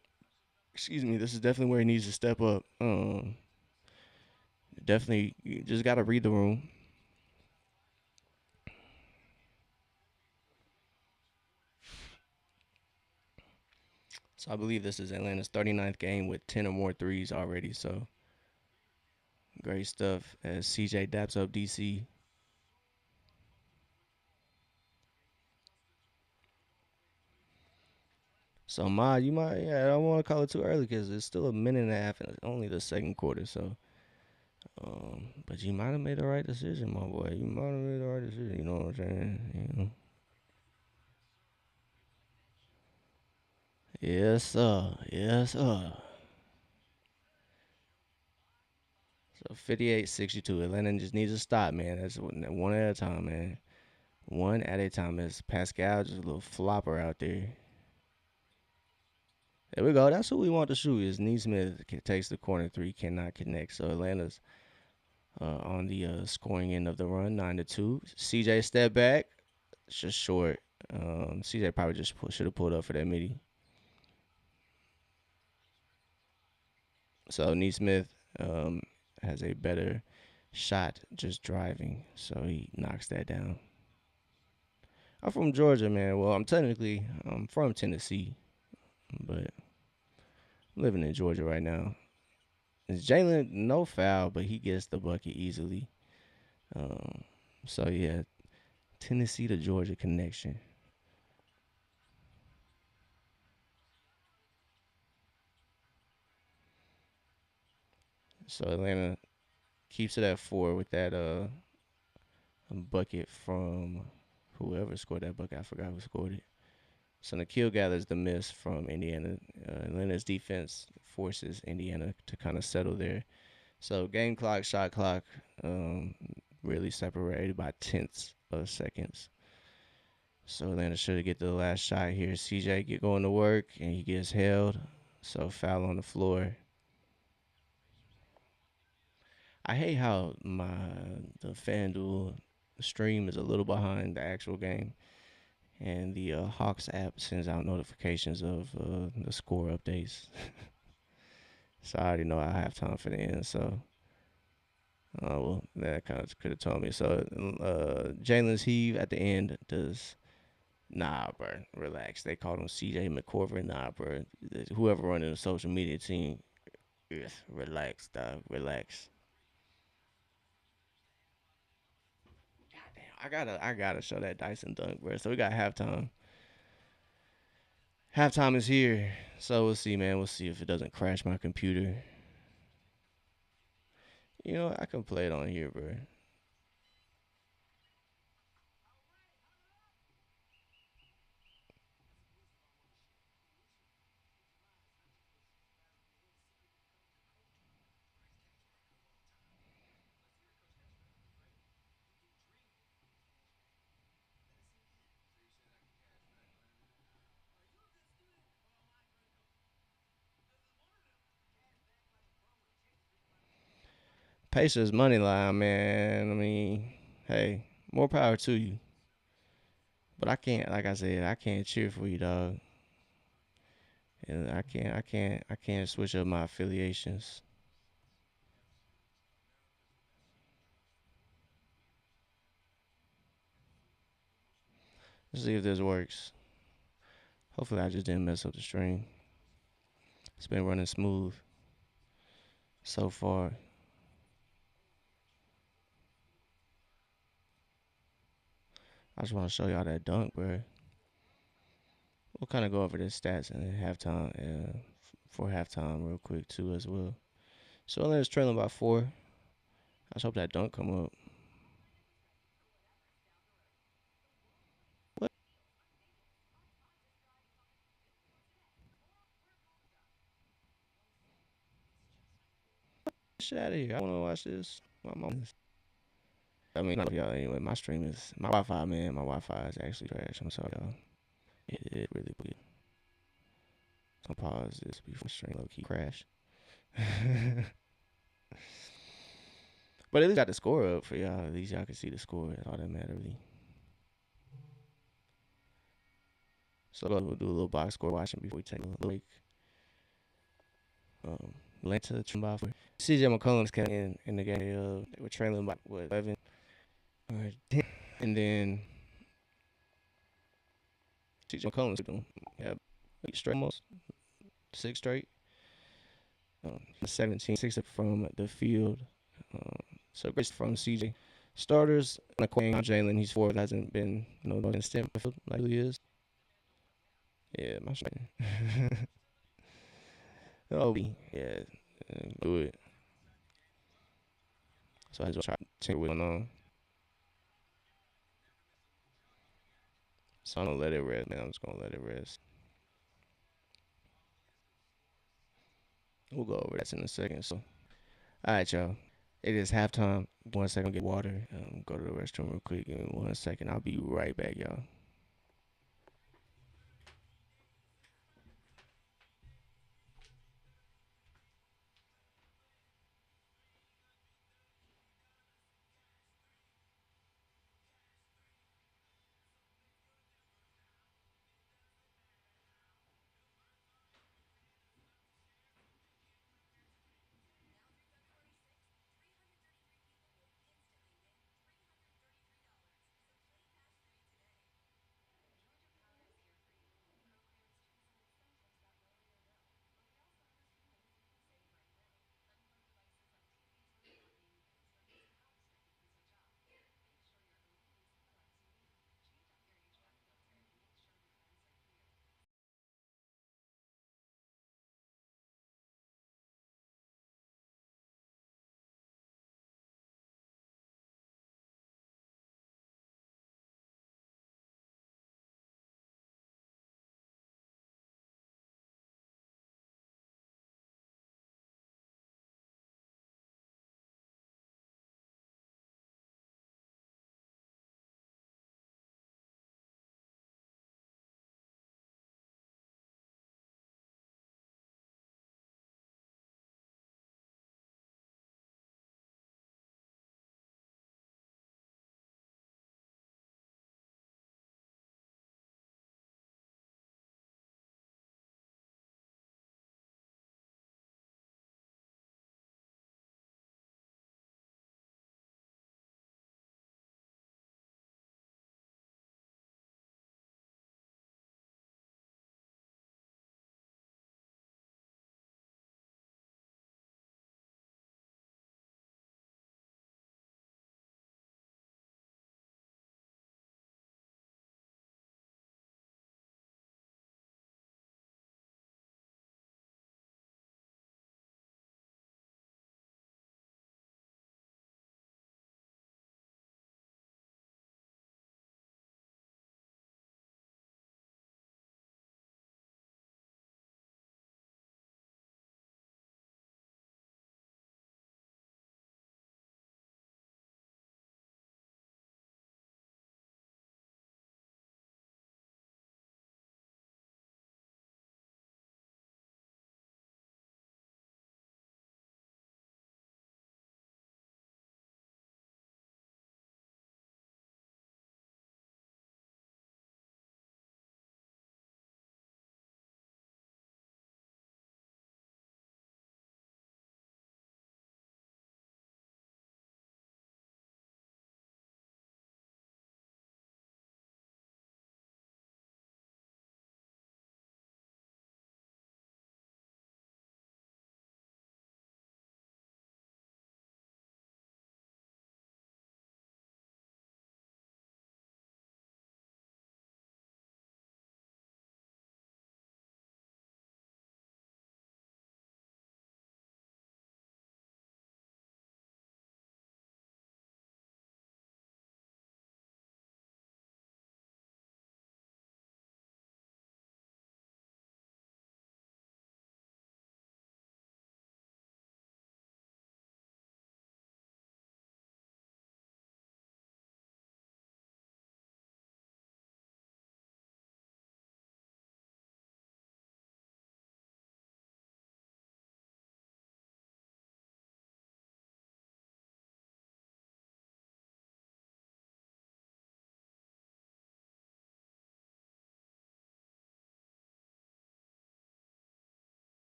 excuse me, this is definitely where he needs to step up. Definitely, you just got to read the room. So I believe this is Atlanta's 39th game with 10 or more threes already. So great stuff as CJ daps up DC. So Ma, you might, yeah, I don't want to call it too early because it's still a minute and a half and it's only the second quarter. So, but you might have made the right decision, my boy. You might have made the right decision. You know what I'm saying? Yes, sir. Yes, sir. So 58-62. Atlanta just needs to stop, man. That's one at a time, man. One at a time. As Pascal just a little flopper out there. There we go. That's who we want to shoot. Is Neesmith takes the corner three, cannot connect. So Atlanta's on the scoring end of the run, 9-2. CJ step back, it's just short. CJ probably just should have pulled up for that midi. So Neesmith has a better shot just driving, so he knocks that down. I'm from Georgia, man. Well, I'm from Tennessee, but I'm living in Georgia right now. It's Jalen, no foul, but he gets the bucket easily. Um, so yeah, Tennessee to Georgia connection. So Atlanta keeps it at 4 with that bucket from whoever scored that bucket. I forgot who scored it. So Nikhil gathers the miss from Indiana. Atlanta's defense forces Indiana to kind of settle there. So game clock, shot clock, um, really separated by tenths of seconds. So Atlanta should get the last shot here. CJ get going to work and he gets held. So foul on the floor. I hate how the FanDuel stream is a little behind the actual game, and the Hawks app sends out notifications of the score updates. So I already know I have time for the end. So well, that kind of could have told me. So Jalen's heave at the end does. Nah, bro, relax. They called him CJ McCorvin. Nah, bro. Whoever running the social media team, relax, dog. Relax. I gotta show that Dyson dunk, bro. So we got halftime. Halftime is here. So we'll see, man. We'll see if it doesn't crash my computer. You know, I can play it on here, bro. Pacers money line, man. I mean, hey, more power to you. But I can't, like I said, I can't cheer for you, dog. And I can't switch up my affiliations. Let's see if this works. Hopefully, I just didn't mess up the stream. It's been running smooth so far. I just want to show y'all that dunk, bro. We'll kind of go over the stats and halftime for halftime real quick too as well. So Atlanta's trailing by 4. I just hope that dunk come up. What? Shit out of here. I want to watch this. My mom. I mean, not y'all anyway. My stream is my Wi-Fi, man. My Wi-Fi is actually trash. I'm sorry, y'all. It really weird. Some pause this before stream low key crash. But at least got the score up for y'all. At least y'all can see the score. That's all that matters, really. So we'll do a little box score watching before we take a little break. Atlanta by 4. CJ McCollum's came in the game. They were trailing by what 11 or 10, and then CJ McCollum's doing yeah, 8 straight almost 6 straight. 17, 6 from the field. So great from CJ. Starters, Quang Jalen, he's 4, hasn't been consistent like he is. Yeah, my straight. Oh, yeah, do it. So I just try to take what's going on. So I'm gonna let it rest, man. I'm just gonna let it rest. We'll go over that in a second. So, all right, y'all. It is halftime. 1 second, get water. Go to the restroom real quick. Give me 1 second. I'll be right back, y'all.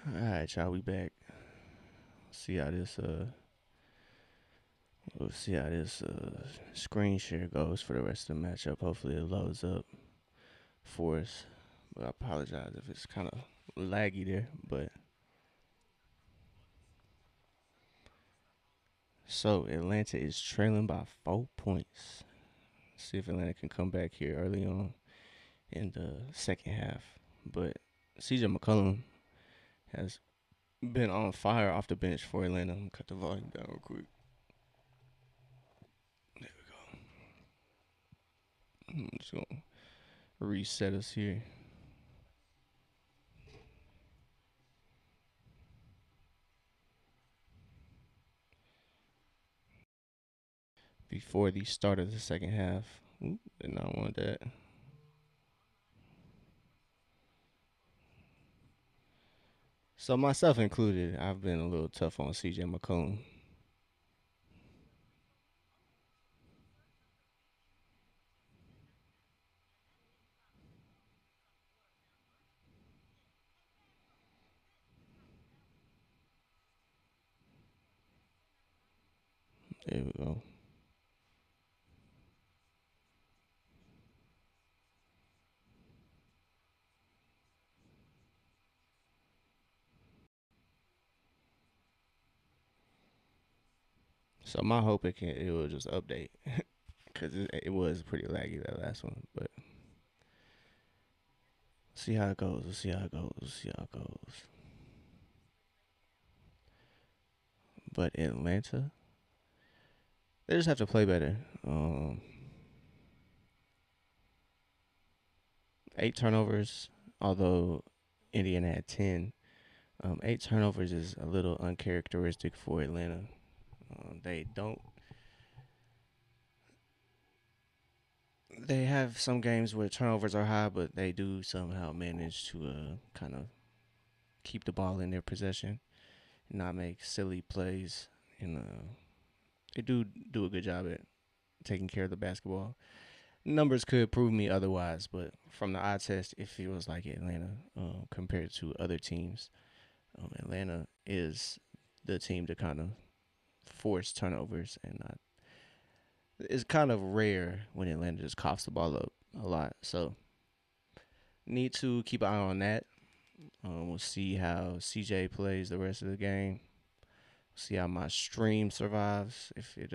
All right, y'all, we back. See how this we'll see how this screen share goes for the rest of the matchup. Hopefully it loads up for us. But I apologize if it's kind of laggy there. But so Atlanta is trailing by 4 points. See if Atlanta can come back here early on in the second half. But CJ McCollum has been on fire off the bench for Atlanta. I'm gonna cut the volume down real quick. There we go. I'm just gonna reset us here. Before the start of the second half. Oop, did not want that. So myself included, I've been a little tough on CJ McCollum. There we go. So my hope it will just update because it was pretty laggy that last one. But see how it goes. We'll see how it goes. We'll see how it goes. But Atlanta, they just have to play better. 8 turnovers, although Indiana had 10. 8 turnovers is a little uncharacteristic for Atlanta. They don't. They have some games where turnovers are high, but they do somehow manage to kind of keep the ball in their possession, and not make silly plays, and they do a good job at taking care of the basketball. Numbers could prove me otherwise, but from the eye test, it feels like Atlanta compared to other teams. Atlanta is the team to kind of force turnovers, and not. It's kind of rare when Atlanta just coughs the ball up a lot. So need to keep an eye on that. We'll see how CJ plays the rest of the game. See how my stream survives if it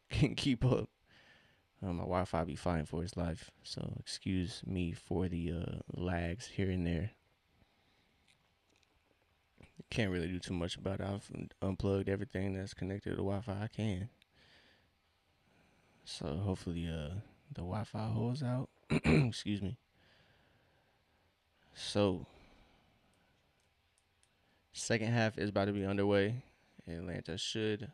can keep up. My Wi-Fi be fighting for its life, so excuse me for the lags here and there. Can't really do too much about it. I've unplugged everything that's connected to the Wi-Fi I can. So hopefully the Wi-Fi holds out. Excuse me. So second half is about to be underway. Atlanta should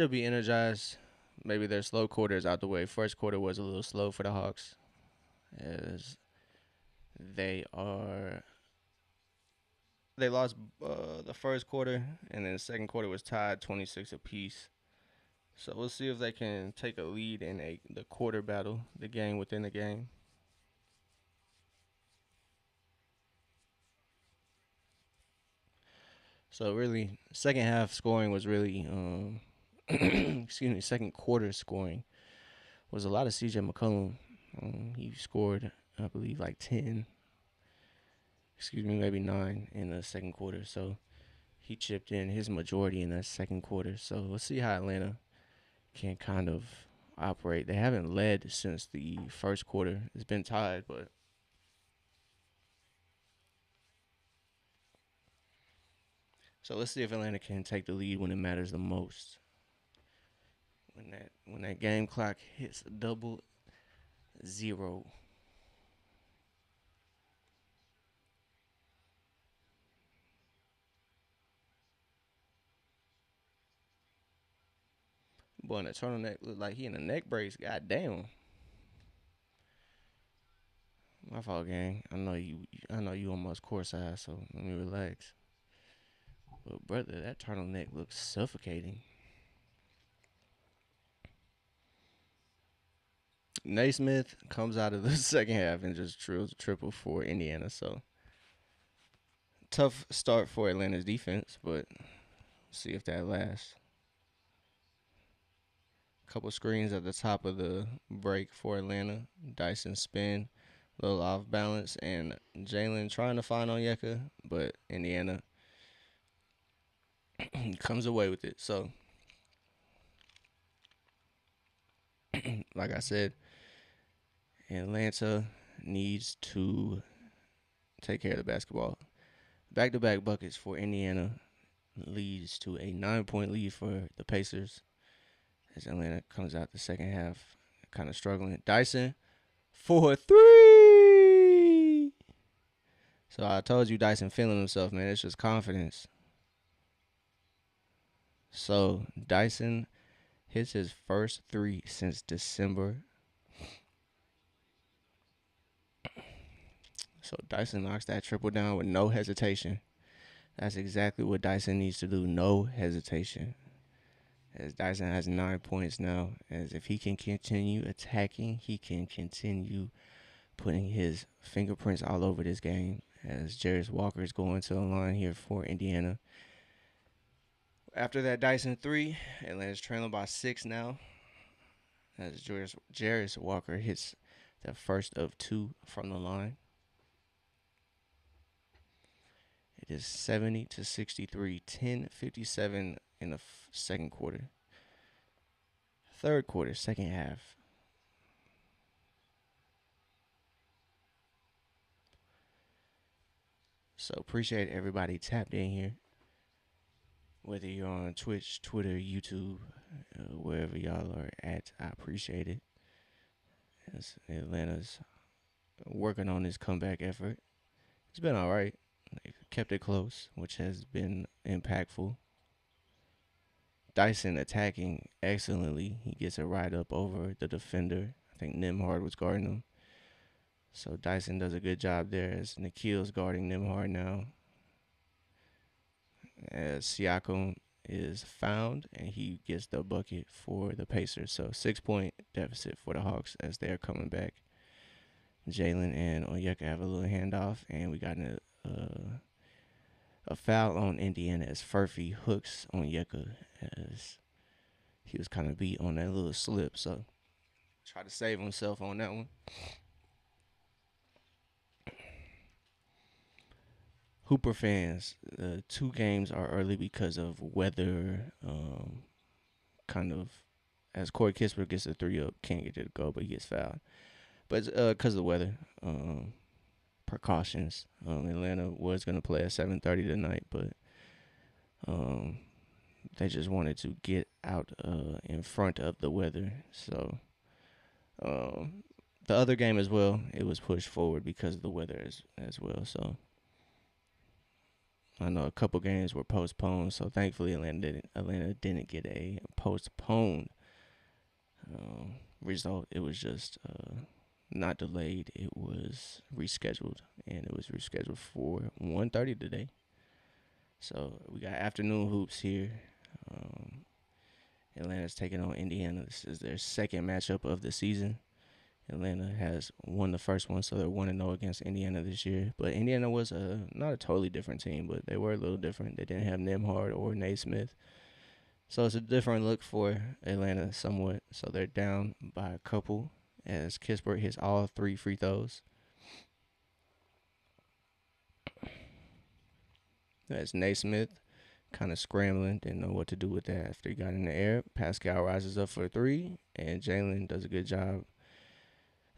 be energized. Maybe their slow quarter is out the way. First quarter was a little slow for the Hawks, as they lost the first quarter, and then the second quarter was tied 26 apiece. So we'll see if they can take a lead in the quarter battle, the game within the game. So really, second half scoring was really, excuse me, second quarter scoring was a lot of CJ McCollum. He scored, I believe, like 10, excuse me, maybe 9 in the second quarter. So he chipped in his majority in that second quarter. So let's see how Atlanta can kind of operate. They haven't led since the first quarter. It's been tied, but so let's see if Atlanta can take the lead when it matters the most. When that game clock hits double zero. Boy, and the turtleneck look like he in a neck brace. God damn. My fault, gang. I know you. I know you almost court side, so let me relax. But brother, that turtleneck looks suffocating. Naismith comes out of the second half and just drills a triple for Indiana. So Tough start for Atlanta's defense, but see if that lasts. Couple screens at the top of the break for Atlanta. Dyson spin, a little off balance, and Jalen trying to find Onyeka, but Indiana comes away with it. So, like I said, Atlanta needs to take care of the basketball. Back to back buckets for Indiana leads to a 9-point lead for the Pacers as Atlanta comes out the second half kind of struggling. Dyson for three. So I told you Dyson feeling himself, man. It's just confidence. So Dyson hits his first three since December. So Dyson knocks that triple down with no hesitation. That's exactly what Dyson needs to do. No hesitation. As Dyson has 9 points now. As if he can continue attacking, he can continue putting his fingerprints all over this game. As Jarius Walker is going to the line here for Indiana. After that Dyson three, Atlanta's trailing by 6 now. As Jarius Walker hits the first of 2 from the line. It is 70-63, 10:57 in the second quarter. Third quarter, second half. So appreciate everybody tapped in here. Whether you're on Twitch, Twitter, YouTube, wherever y'all are at, I appreciate it. As Atlanta's working on this comeback effort. It's been all right. They kept it close, which has been impactful. Dyson attacking excellently. He gets a ride up over the defender. I think Nembhard was guarding him. So Dyson does a good job there as Nikhil's guarding Nembhard now. As Siakam is found and he gets the bucket for the Pacers. So 6-point deficit for the Hawks as they're coming back. Jalen and Onyeka have a little handoff, and we got a foul on Indiana as Furphy hooks Onyeka as he was kind of beat on that little slip. So try to save himself on that one. Hooper fans, the 2 games are early because of weather. Kind of, as Corey Kispert gets a 3 up, can't get it to go, but he gets fouled. But because of the weather, precautions. Atlanta was going to play at 7:30 tonight, but they just wanted to get out in front of the weather. So the other game as well, it was pushed forward because of the weather as well. So I know a couple games were postponed, so thankfully Atlanta didn't get a postponed result. It was just not delayed. It was rescheduled, and it was rescheduled for 1:30 today. So we got afternoon hoops here. Atlanta's taking on Indiana. This is their second matchup of the season. Atlanta has won the first one, so they're 1-0 against Indiana this year. But Indiana was not a totally different team, but they were a little different. They didn't have Nembhard or Naismith. So it's a different look for Atlanta somewhat. So they're down by a couple as Kispert hits all 3 free throws. As Naismith kind of scrambling, didn't know what to do with that after he got in the air. Pascal rises up for a 3, and Jalen does a good job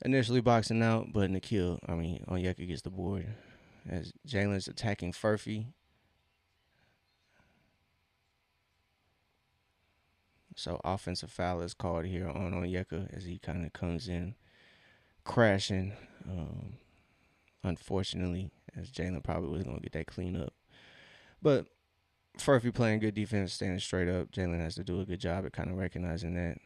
initially boxing out, but Onyeka gets the board as Jalen's attacking Furphy. So offensive foul is called here on Onyeka as he kind of comes in crashing. Unfortunately, as Jalen probably was going to get that clean up. But Furphy playing good defense, standing straight up. Jalen has to do a good job at kind of recognizing that.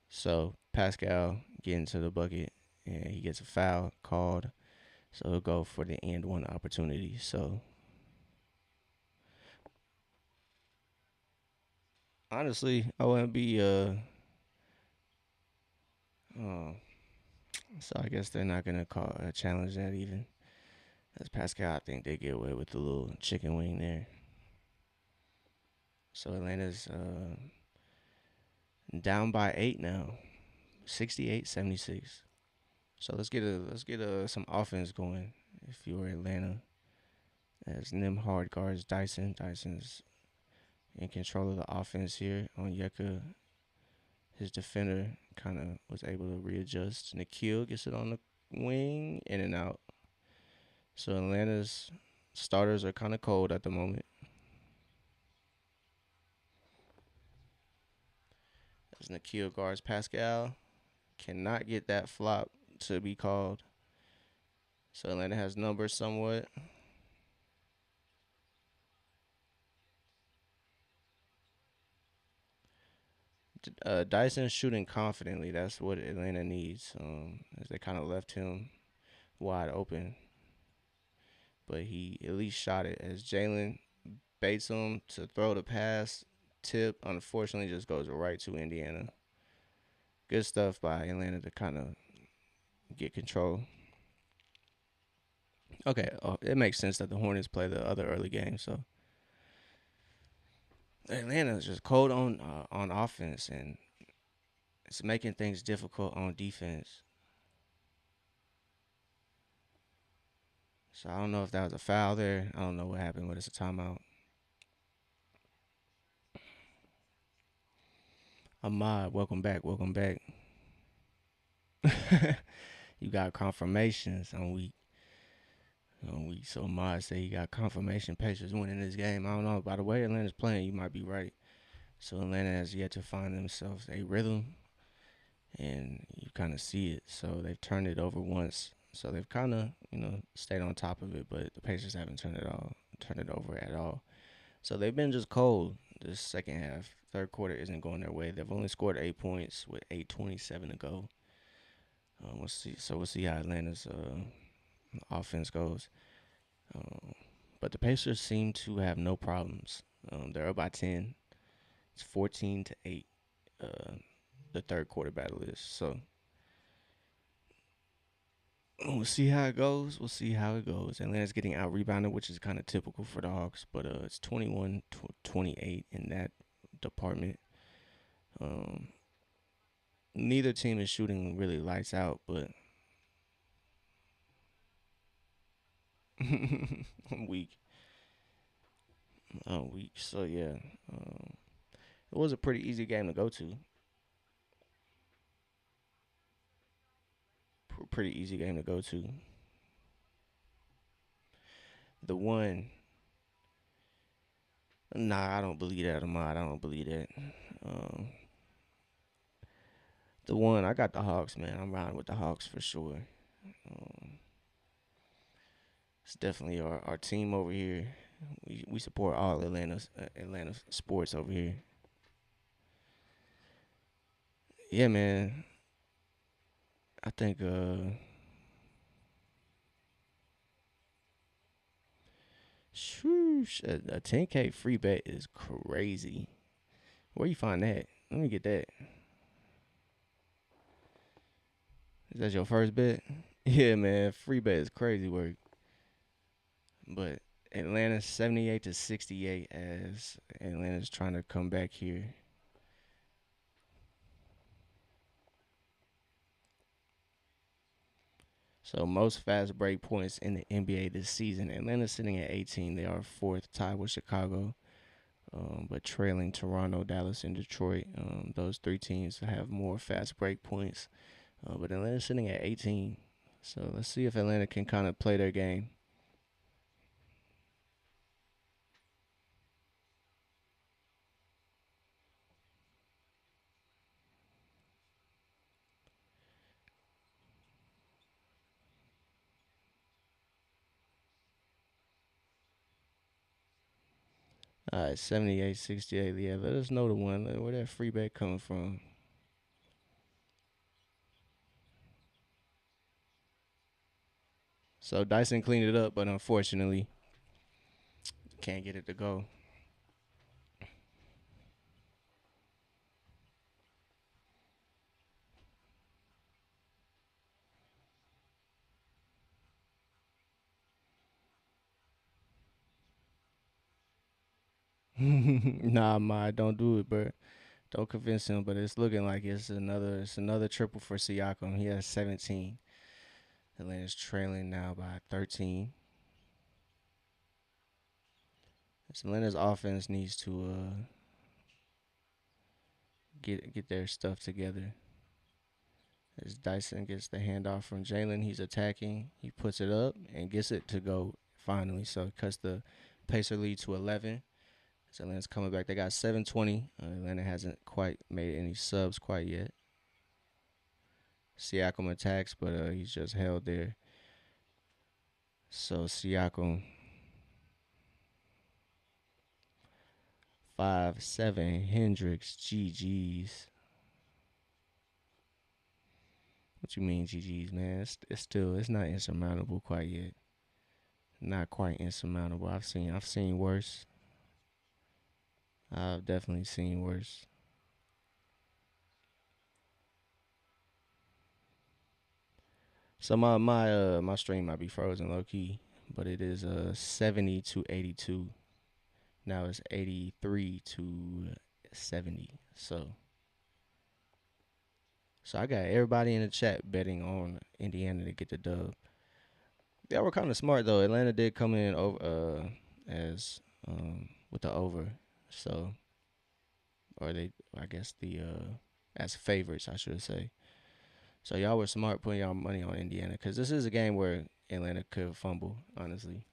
So Pascal getting to the bucket, and he gets a foul called. So he'll go for the and one opportunity. So honestly, I wouldn't be Um, so I guess they're not gonna call challenge that even. As Pascal, I think they get away with the little chicken wing there. So Atlanta's down by 8 now, 68-76. So let's get some offense going. If you were Atlanta, as Nimhard guards Dyson. Dyson's in control of the offense here. Onyeka, his defender, kind of was able to readjust. Nikhil gets it on the wing, in and out. So Atlanta's starters are kind of cold at the moment. As Nikhil guards Pascal, cannot get that flop to be called. So Atlanta has numbers somewhat. Dyson shooting confidently. That's what Atlanta needs. As they kind of left him wide open, but he at least shot it. As Jalen baits him to throw the pass, tip unfortunately just goes right to Indiana. Good stuff by Atlanta to kind of get control. Okay, it makes sense that the Hornets play the other early games. So Atlanta's just cold on offense, and it's making things difficult on defense. So I don't know if that was a foul there. I don't know what happened, but it's a timeout. Ahmad, welcome back. Welcome back. You got confirmations on week. So Ahmad say he got confirmation Pacers winning this game. I don't know. By the way Atlanta's playing, you might be right. So Atlanta has yet to find themselves a rhythm, and you kind of see it. So they've turned it over once. So they've kind of stayed on top of it, but the Pacers haven't turned it over at all. So they've been just cold this second half. Third quarter isn't going their way. They've only scored 8 points with 8:27 to go. We'll see. So we'll see how Atlanta's offense goes. Um, but the Pacers seem to have no problems. They're up by 10. It's 14-8. Uh, the third quarter battle is. So we'll see how it goes. We'll see how it goes. Atlanta's getting out rebounded, which is kind of typical for the Hawks, but it's 21-28 in that department. Um, Neither team is shooting really lights out, but I'm weak. I'm weak. So yeah, it was a pretty easy game to go to. Pretty easy game to go to. The one, nah, I don't believe that, Ahmad. I don't believe that. Um, the one, I got the Hawks, man. I'm riding with the Hawks for sure. Um, it's definitely our team over here. We support all Atlanta sports over here. Yeah, man. I think shoosh, a 10K free bet is crazy. Where you find that? Let me get that. Is that your first bet? Yeah, man. Free bet is crazy work. But Atlanta 78-68 as Atlanta's trying to come back here. So most fast break points in the NBA this season. Atlanta's sitting at 18. They are fourth, tied with Chicago, but trailing Toronto, Dallas, and Detroit. Those three teams have more fast break points. But Atlanta's sitting at 18. So let's see if Atlanta can kind of play their game. All right, 78-68. Yeah, let us know the one. Where that free bet coming from. So Dyson cleaned it up, but unfortunately, can't get it to go. Nah, ma, don't do it, bro. Don't convince him. But it's looking like it's another triple for Siakam. He has 17. Atlanta's trailing now by 13. Atlanta's offense needs to get their stuff together. As Dyson gets the handoff from Jalen, he's attacking. He puts it up and gets it to go finally. So it cuts the Pacer lead to 11. So Atlanta's coming back. They got 7:20. Atlanta hasn't quite made any subs quite yet. Siakam attacks, but he's just held there. So Siakam 5-7. Hendricks GG's. What you mean GG's, man? It's not insurmountable quite yet. Not quite insurmountable. I've seen worse. I've definitely seen worse. So my stream might be frozen low key, but it is 70-82. Now it's 83-70. So I got everybody in the chat betting on Indiana to get the dub. They were kind of smart though. Atlanta did come in over as with the over, so or they I guess the as favorites I should say. So y'all were smart putting y'all money on Indiana because this is a game where Atlanta could fumble honestly,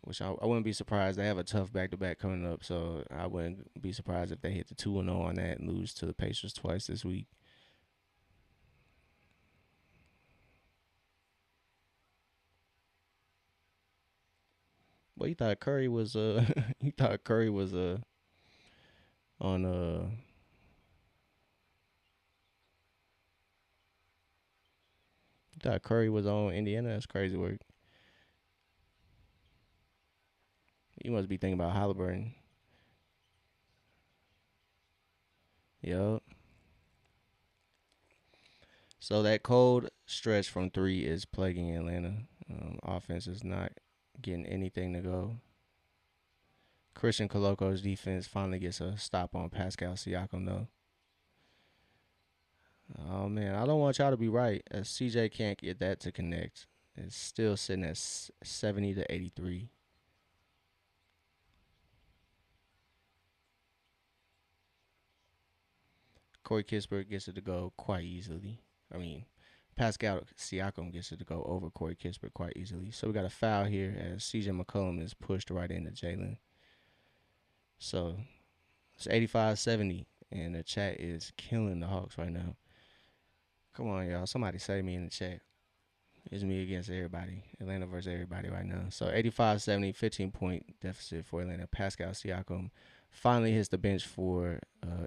which I wouldn't be surprised. They have a tough back to back coming up, so I wouldn't be surprised if they hit the 2-0 on that and lose to the Pacers twice this week. But you thought Curry was you thought Curry was on you thought Curry was on Indiana. That's crazy work. You must be thinking about Halliburton. Yup. So that cold stretch from three is plaguing Atlanta. Offense is not getting anything to go. Christian Coloco's defense finally gets a stop on Pascal Siakam though. Oh man, I don't want y'all to be right. As CJ can't get that to connect. It's still sitting at 70-83. Corey Kispert gets it to go quite easily. I mean, Pascal Siakam gets it to go over Corey Kispert quite easily. So we got a foul here as CJ McCollum is pushed right into Jalen. So it's 85-70, and the chat is killing the Hawks right now. Come on, y'all. Somebody save me in the chat. It's me against everybody. Atlanta versus everybody right now. So 85-70, 15-point deficit for Atlanta. Pascal Siakam finally hits the bench for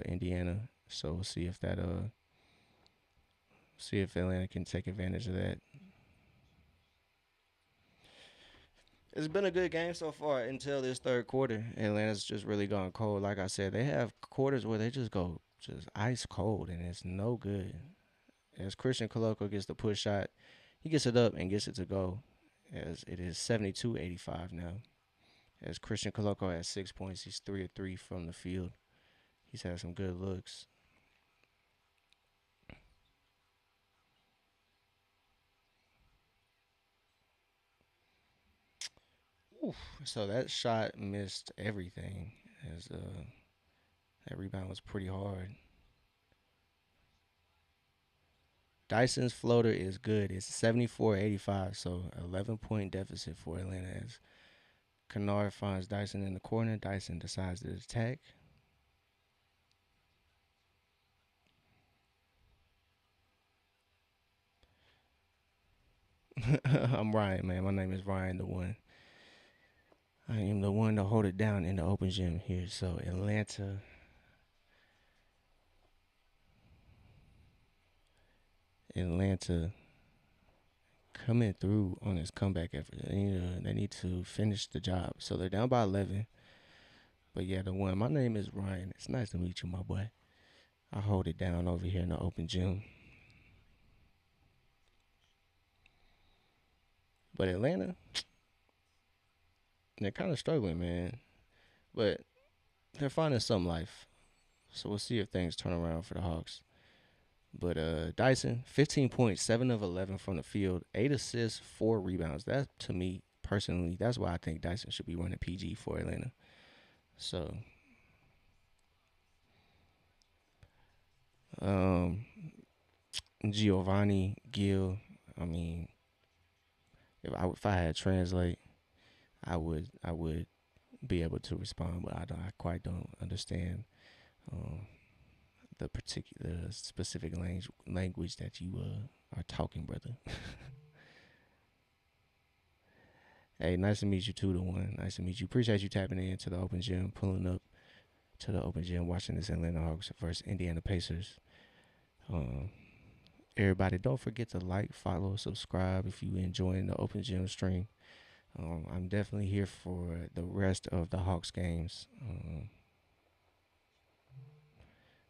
Indiana. So we'll see if Atlanta can take advantage of that. It's been a good game so far until this third quarter. Atlanta's just really gone cold. Like I said, they have quarters where they just go just ice cold, and it's no good. As Christian Coloco gets the push shot, he gets it up and gets it to go. As it is 72-85 now. As Christian Coloco has 6 points, he's 3 of 3 from the field. He's had some good looks. Oof. So that shot missed everything. As that rebound was pretty hard. Dyson's floater is good. It's 74-85, so 11-point deficit for Atlanta. As Kennard finds Dyson in the corner, Dyson decides to attack. I'm Ryan, man. My name is Ryan, the one. I am the one to hold it down in the open gym here. So Atlanta coming through on this comeback effort. They need to finish the job. So they're down by 11. But yeah, the one. My name is Ryan. It's nice to meet you, my boy. I hold it down over here in the open gym. But Atlanta, they're kind of struggling, man. but they're finding some life. So we'll see if things turn around for the Hawks. But Dyson, 15 points, 7 of 11 from the field, 8 assists, 4 rebounds. That, to me, personally, that's why I think Dyson should be running PG for Atlanta. So, um, Giovanni, Gill, I mean, if I had to translate, I would be able to respond, but I quite don't understand um, the particular specific language that you are talking, brother. Hey, nice to meet you too, the one. Nice to meet you. Appreciate you tapping in to the open gym, pulling up to the open gym, watching this Atlanta Hawks versus Indiana Pacers. Um, Everybody, don't forget to like, follow, subscribe if you enjoying the open gym stream. I'm definitely here for the rest of the Hawks games.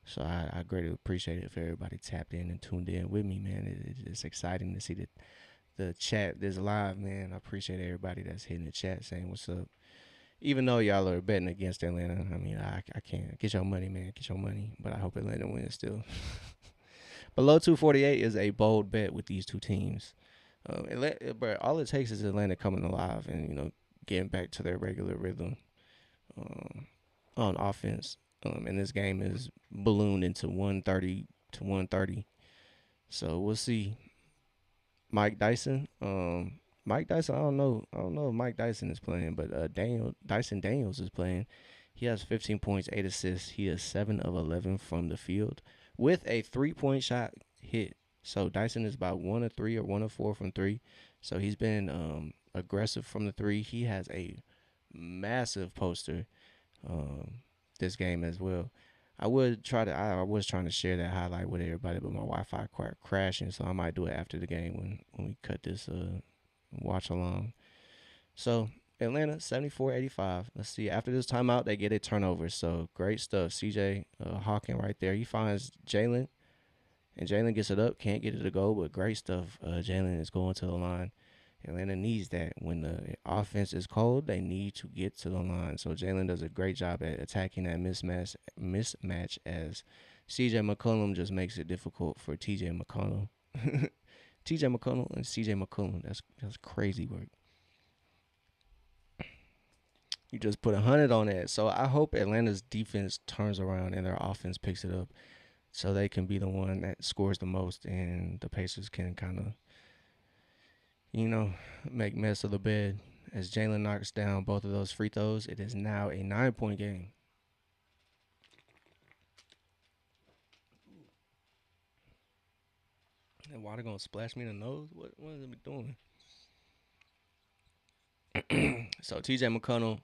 So I greatly appreciate it if everybody tapped in and tuned in with me, man. It's exciting to see the chat this live, man. I appreciate everybody that's hitting the chat saying what's up. Even though y'all are betting against Atlanta, I mean, I can't get your money, man. Get your money. But I hope Atlanta wins still. Below 248 is a bold bet with these two teams. But all it takes is Atlanta coming alive and getting back to their regular rhythm um, on offense. And this game is ballooned into 130 to 130. So we'll see. Mike Dyson. Mike Dyson. I don't know. I don't know if Mike Dyson is playing, but Dyson Daniels is playing. He has 15 points, 8 assists. He is 7 of 11 from the field with a 3-point shot hit. So Dyson is about 1 of 3 or 1 of 4 from 3. So he's been aggressive from the 3. He has a massive poster this game as well. I was trying to share that highlight with everybody, but my Wi-Fi quite crashing, so I might do it after the game when we cut this watch along. So Atlanta 74-85. Let's see. After this timeout, they get a turnover. So great stuff. CJ Hawking right there. He finds Jalen, and Jalen gets it up. Can't get it to go, but great stuff. Jalen is going to the line. Atlanta needs that. When the offense is cold, they need to get to the line. So Jalen does a great job at attacking that mismatch as CJ McCollum just makes it difficult for TJ McConnell. TJ McConnell and CJ McCollum. That's crazy work. You just put 100 on that. So I hope Atlanta's defense turns around and their offense picks it up so they can be the one that scores the most and the Pacers can kind of make mess of the bed. As Jalen knocks down both of those free throws, it is now a 9-point game. And water gonna splash me in the nose? What is it doing? So TJ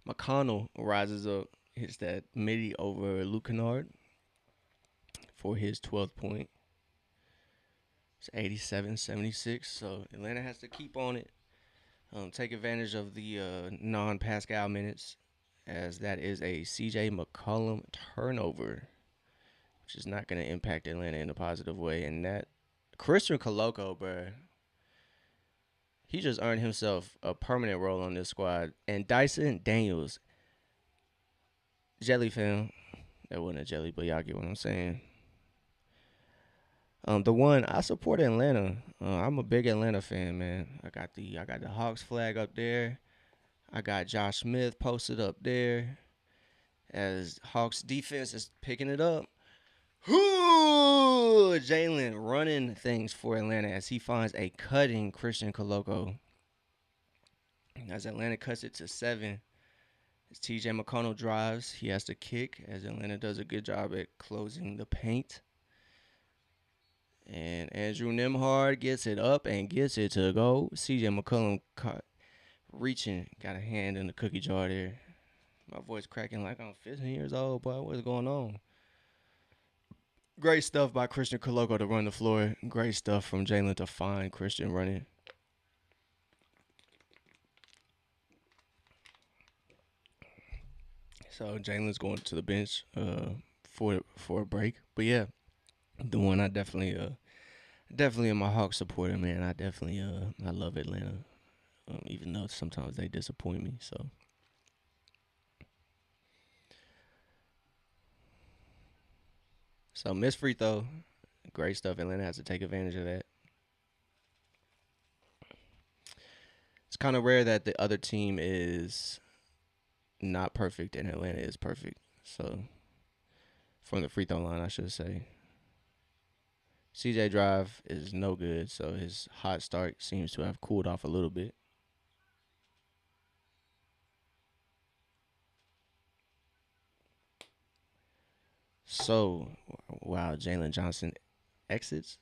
McConnell rises up, hits that midi over Luke Kennard for his 12th point. It's 87-76. So Atlanta has to keep on it. Take advantage of the non-Pascal minutes, as that is a CJ McCollum turnover, which is not going to impact Atlanta in a positive way. And that Christian Coloco, bro, he just earned himself a permanent role on this squad. And Dyson Daniels, jelly fam, that wasn't a jelly, but y'all get what I'm saying. The one I support Atlanta. I'm a big Atlanta fan, man. I got the Hawks flag up there. I got Josh Smith posted up there as Hawks defense is picking it up. Jalen running things for Atlanta as he finds a cutting Christian Coloco. As Atlanta cuts it to 7, as TJ McConnell drives, he has to kick as Atlanta does a good job at closing the paint. And Andrew Nembhard gets it up and gets it to go. CJ McCollum reaching, got a hand in the cookie jar there. My voice cracking like I'm 15 years old, boy. What's going on? Great stuff by Christian Coloco to run the floor. Great stuff from Jalen to find Christian running. So Jalen's going to the bench for a break. But yeah, the one I definitely am a Hawks supporter, man. I love Atlanta, even though sometimes they disappoint me. So So miss free throw, great stuff. Atlanta has to take advantage of that. It's kind of rare that the other team is not perfect and Atlanta is perfect. So from the free throw line, I should say. CJ drive is no good, so his hot start seems to have cooled off a little bit. So while Jalen Johnson exits,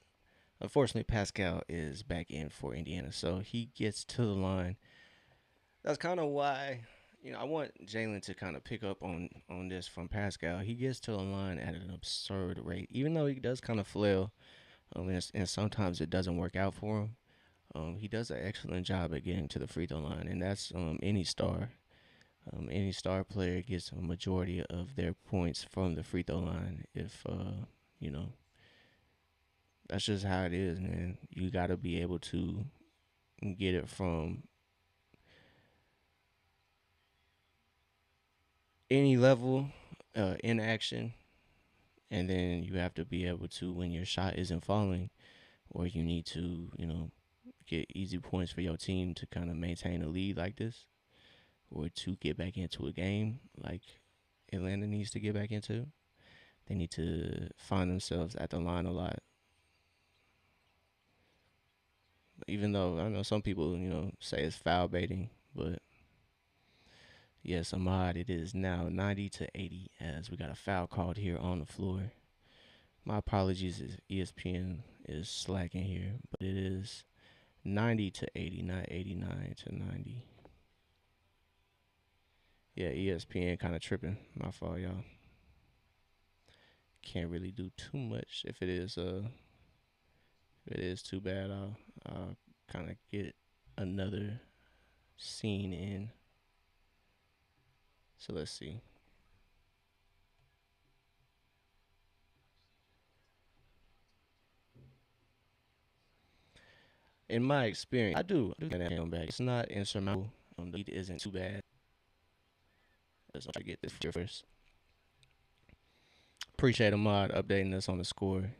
unfortunately Pascal is back in for Indiana, so he gets to the line. That's kind of why I want Jalen to kind of pick up on this from Pascal. He gets to the line at an absurd rate, even though he does kind of flail, and sometimes it doesn't work out for him. He does an excellent job at getting to the free throw line, and that's any star. Any star player gets a majority of their points from the free throw line. If you know, that's just how it is, man. You got to be able to get it from any level in action, and then you have to be able to, when your shot isn't falling, or you need to, get easy points for your team to kind of maintain a lead like this, or to get back into a game like Atlanta needs to get back into. They need to find themselves at the line a lot. Even though I know some people, say it's foul baiting, but yes, Ahmad, it is now 90 to 80 as we got a foul called here on the floor. My apologies if ESPN is slacking here, but it is 90 to 80, not 89 to 90. Yeah, ESPN kind of tripping. My fault, y'all. Can't really do too much. If it is too bad, I'll kind of get another scene in. So let's see. In my experience, I do get that back. It's not insurmountable. The lead isn't too bad. Let's try to get this here first. Appreciate Ahmad updating us on the score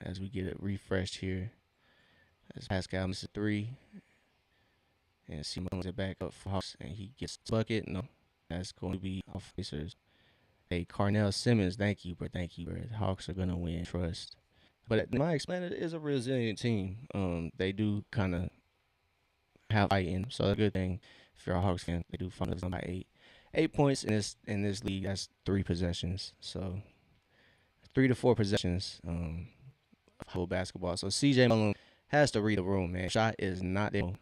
as we get it refreshed here. As Pascal misses three, and Simone it back up for Hawks, and he gets the bucket. No, that's going to be off Pacers. Hey, Carnell Simmons, thank you, bro. Thank you, bro. The Hawks are gonna win. Trust. But in my experience, it is a resilient team. They do kind of have fight in, so that's a good thing. If you're a Hawks fan, they do find us by 8 points in this league. That's 3 possessions. So 3 to 4 possessions. Whole basketball. So CJ Malone has to read the room, man. Shot is not there.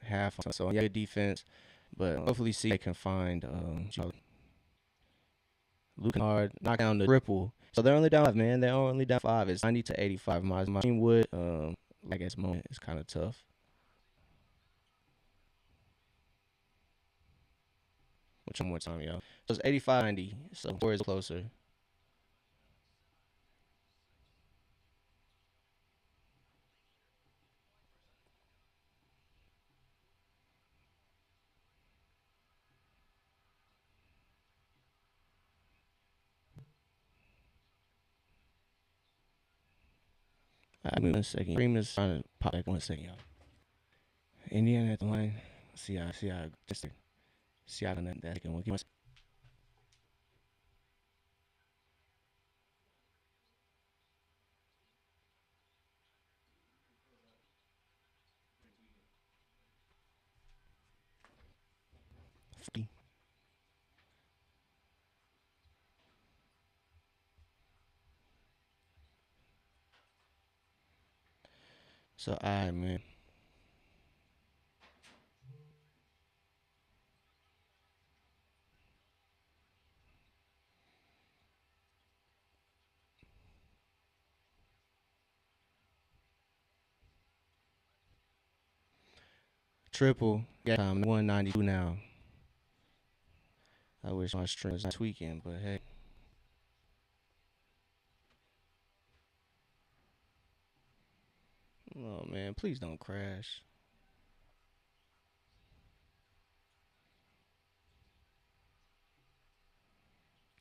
Half. So yeah, good defense, but hopefully CJ can find Luke Kennard, knock down the triple. So they're only down 5, man. They're only down 5. It's 90 to 85. My team would, I guess, moment is kind of tough. Which one more time, y'all? So it's 85-90. So 4 is closer. Give me 1 second. Cream is trying to pop back 1 second, y'all. Indiana at the line. See how that second one. Give me 1 second. So, alright, man. Triple. Got time 192 now. I wish my stream was not tweaking, but hey. Oh man, please don't crash.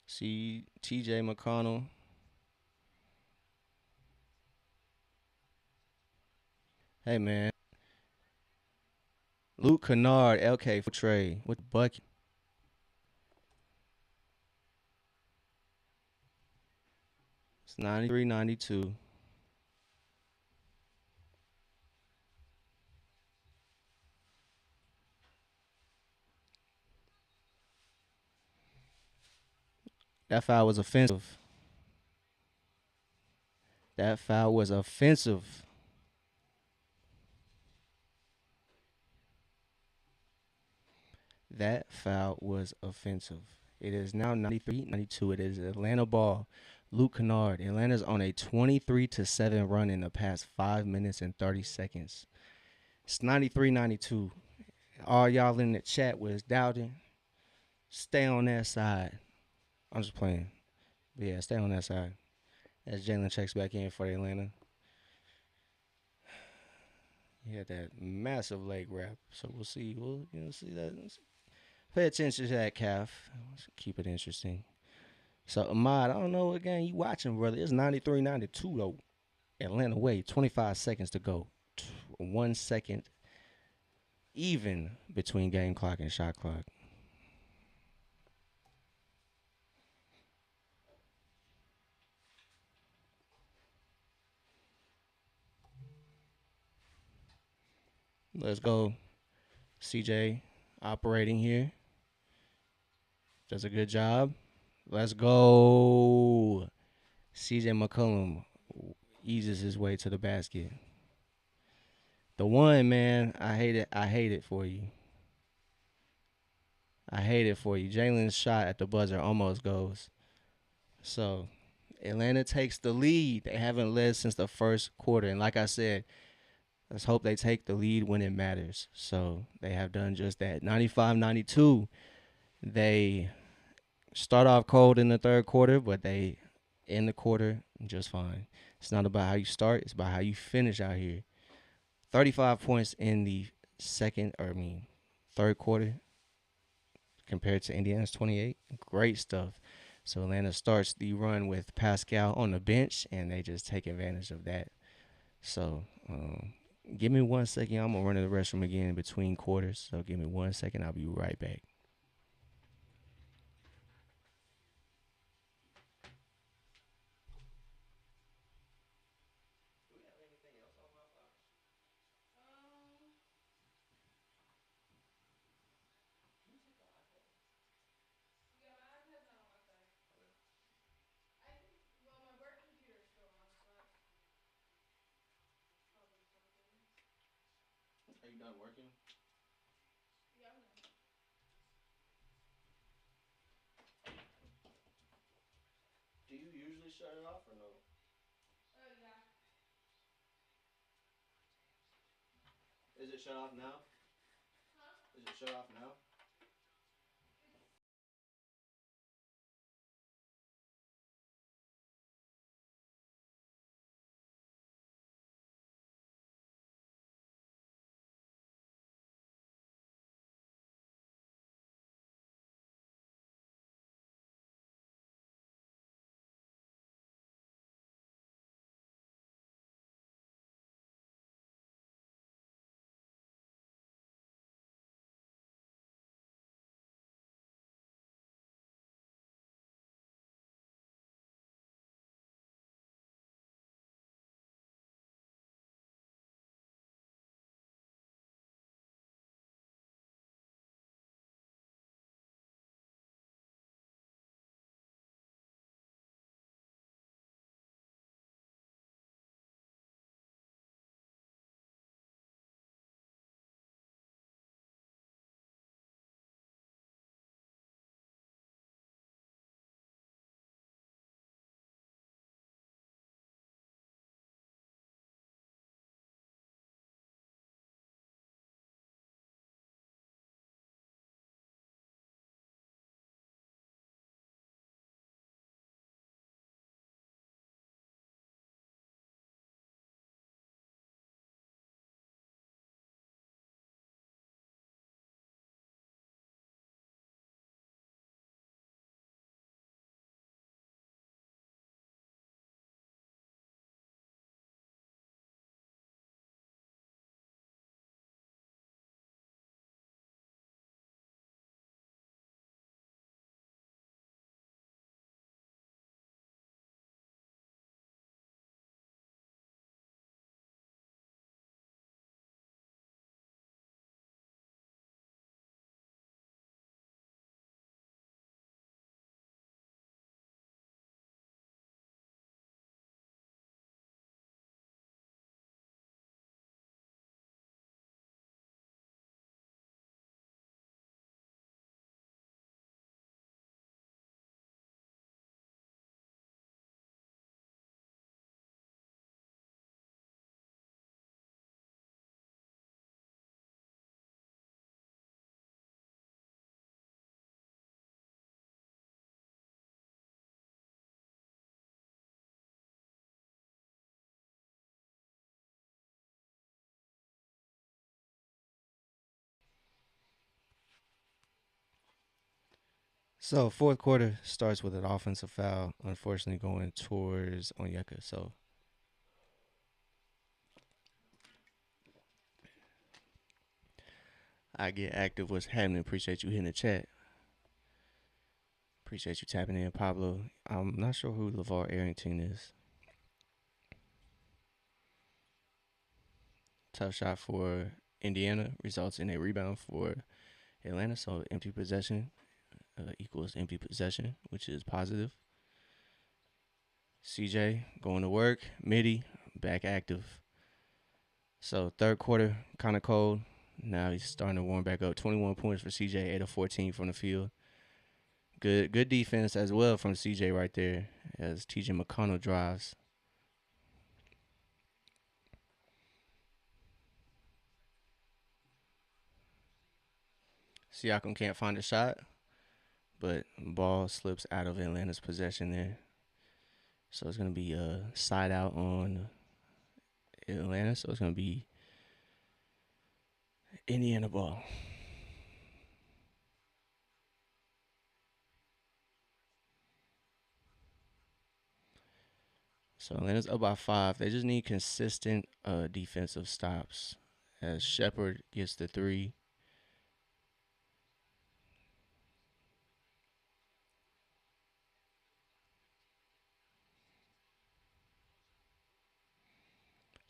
See TJ McConnell Hey man, Luke Kennard, LK for trade with the bucket. It's 93-92. That foul was offensive. That foul was offensive. That foul was offensive. It is now 93-92. It is Atlanta ball. Luke Kennard. Atlanta's on a 23-7 run in the past 5 minutes and 30 seconds. It's 93-92. All y'all in the chat was doubting. Stay on that side. I'm just playing. But yeah, stay on that side. As Jalen checks back in for Atlanta. He had that massive leg wrap. So we'll see. We'll see that. Pay attention to that calf. Let's keep it interesting. So Ahmad, I don't know what game you watching, brother. It's 93-92 though. Atlanta way, 25 seconds to go. 1 second even between game clock and shot clock. Let's go. CJ operating here. Does a good job. Let's go. CJ McCollum eases his way to the basket. The one, man, I hate it. I hate it for you. I hate it for you. Jalen's shot at the buzzer almost goes. So Atlanta takes the lead. They haven't led since the first quarter. And like I said, let's hope they take the lead when it matters. So they have done just that. 95-92. They start off cold in the third quarter, but they end the quarter just fine. It's not about how you start, it's about how you finish out here. 35 points in the third quarter compared to Indiana's 28. Great stuff. So Atlanta starts the run with Pascal on the bench, and they just take advantage of that. So give me 1 second. I'm going to run to the restroom again in between quarters. So give me 1 second. I'll be right back. Are you done working? Do you usually shut it off or no? Is it shut off now? Is it shut off now? So fourth quarter starts with an offensive foul, unfortunately going towards Onyeka. So I get active. What's happening? Appreciate you hitting the chat. Appreciate you tapping in, Pablo. I'm not sure who LeVar Arrington is. Tough shot for Indiana results in a rebound for Atlanta. So empty possession equals empty possession, which is positive. CJ going to work. Midi back active. So third quarter kind of cold. Now he's starting to warm back up. 21 points for CJ, 8 of 14 from the field. Good defense as well from CJ right there as TJ McConnell drives. Siakam can't find a shot, but ball slips out of Atlanta's possession there. So it's going to be a side out on Atlanta. So it's going to be Indiana ball. So Atlanta's up by 5. They just need consistent defensive stops as Shepard gets the 3.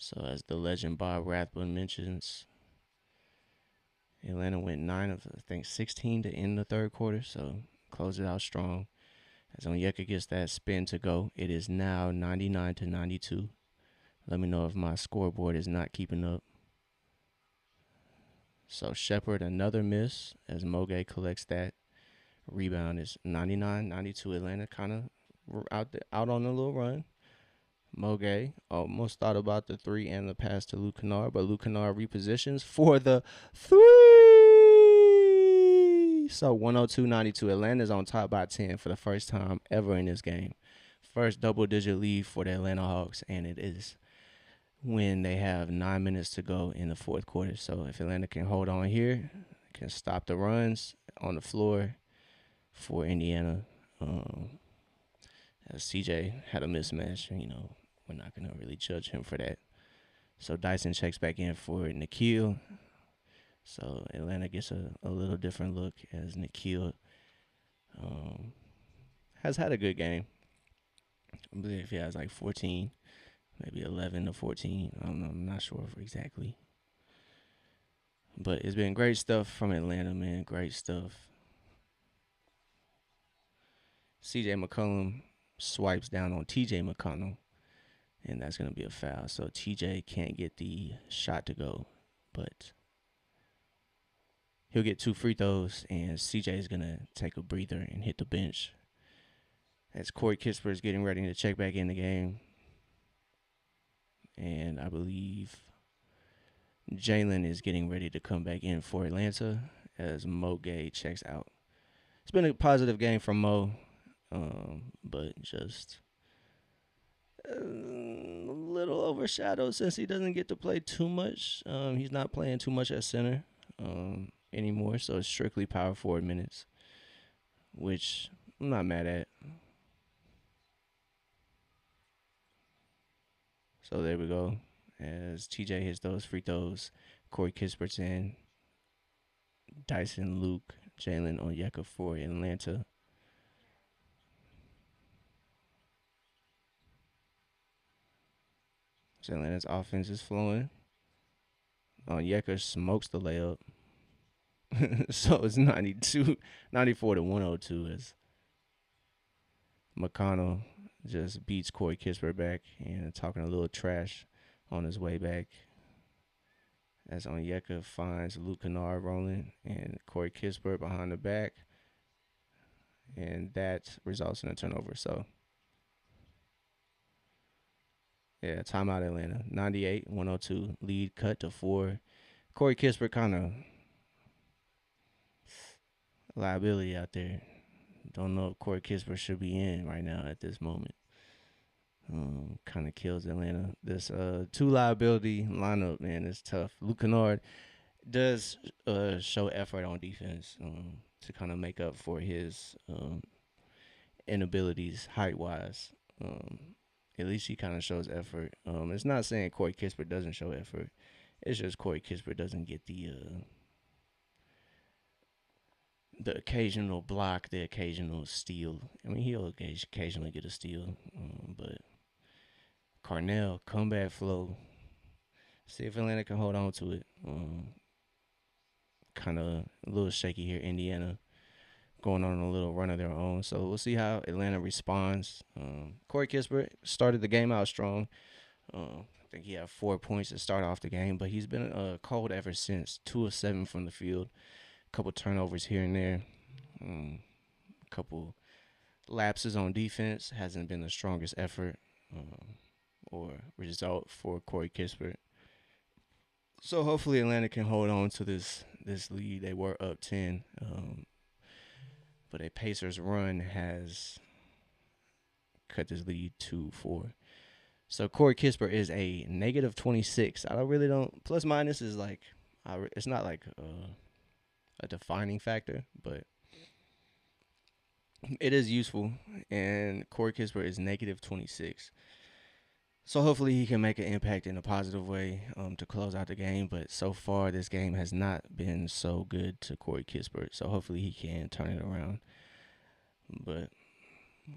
So as the legend Bob Rathbun mentions, Atlanta went 9 of, I think, 16 to end the third quarter. So close it out strong. As Onyeka gets that spin to go, it is now 99 to 92. Let me know if my scoreboard is not keeping up. So Shepard, another miss as Moge collects that. Rebound is 99-92. Atlanta kind of out on a little run. Moge almost thought about the 3 and the pass to Luke Kennard, but Luke Kennard repositions for the 3. So 102-92. Atlanta's on top by 10 for the first time ever in this game. First double-digit lead for the Atlanta Hawks, and it is when they have 9 minutes to go in the fourth quarter. So if Atlanta can hold on here, can stop the runs on the floor for Indiana. As CJ had a mismatch, we're not going to really judge him for that. So Dyson checks back in for Nikhil. So Atlanta gets a little different look as Nikhil has had a good game. I believe he has like 14, maybe 11 to 14. I don't know. I'm not sure exactly. But it's been great stuff from Atlanta, man. Great stuff. CJ McCollum swipes down on TJ McConnell, and that's going to be a foul. So TJ can't get the shot to go, but he'll get 2 free throws, and CJ is going to take a breather and hit the bench. As Corey Kispert is getting ready to check back in the game. And I believe Jalen is getting ready to come back in for Atlanta as Mo Gay checks out. It's been a positive game from Mo, but just a little overshadowed since he doesn't get to play too much. He's not playing too much at center anymore, so it's strictly power forward minutes, which I'm not mad at. So there we go. As TJ hits those free throws, Corey Kispert's in. Dyson, Luke, Jalen Onyeka for Atlanta. So Atlanta's offense is flowing. Onyeka smokes the layup. So it's 94 to 102 as McConnell just beats Corey Kispert back and talking a little trash on his way back. As Onyeka finds Luke Kennard rolling and Corey Kispert behind the back. And that results in a turnover. So, yeah, timeout Atlanta. 98-102. Lead cut to 4. Corey Kispert kind of liability out there. Don't know if Corey Kispert should be in right now at this moment. Kind of kills Atlanta. This 2 liability lineup, man, is tough. Luke Kennard does show effort on defense. to kind of make up for his inabilities height wise. Um, at least he kind of shows effort. It's not saying Corey Kispert doesn't show effort. It's just Corey Kispert doesn't get the occasional block, the occasional steal. I mean, he'll occasionally get a steal, but Carnell comeback flow. See if Atlanta can hold on to it. Kind of a little shaky here. Indiana going on a little run of their own. So we'll see how Atlanta responds. Corey Kispert started the game out strong. I think he had 4 points to start off the game, but he's been cold ever since. 2 of 7 from the field. A couple turnovers here and there. A couple lapses on defense. Hasn't been the strongest effort or result for Corey Kispert. So hopefully Atlanta can hold on to this lead. They were up 10, but a Pacers run has cut this lead to 4. So Corey Kispert is a negative 26. I don't plus minus is like it's not like a defining factor, but it is useful. And Corey Kispert is negative 26. So hopefully he can make an impact in a positive way to close out the game. But so far this game has not been so good to Corey Kispert. So hopefully he can turn it around. But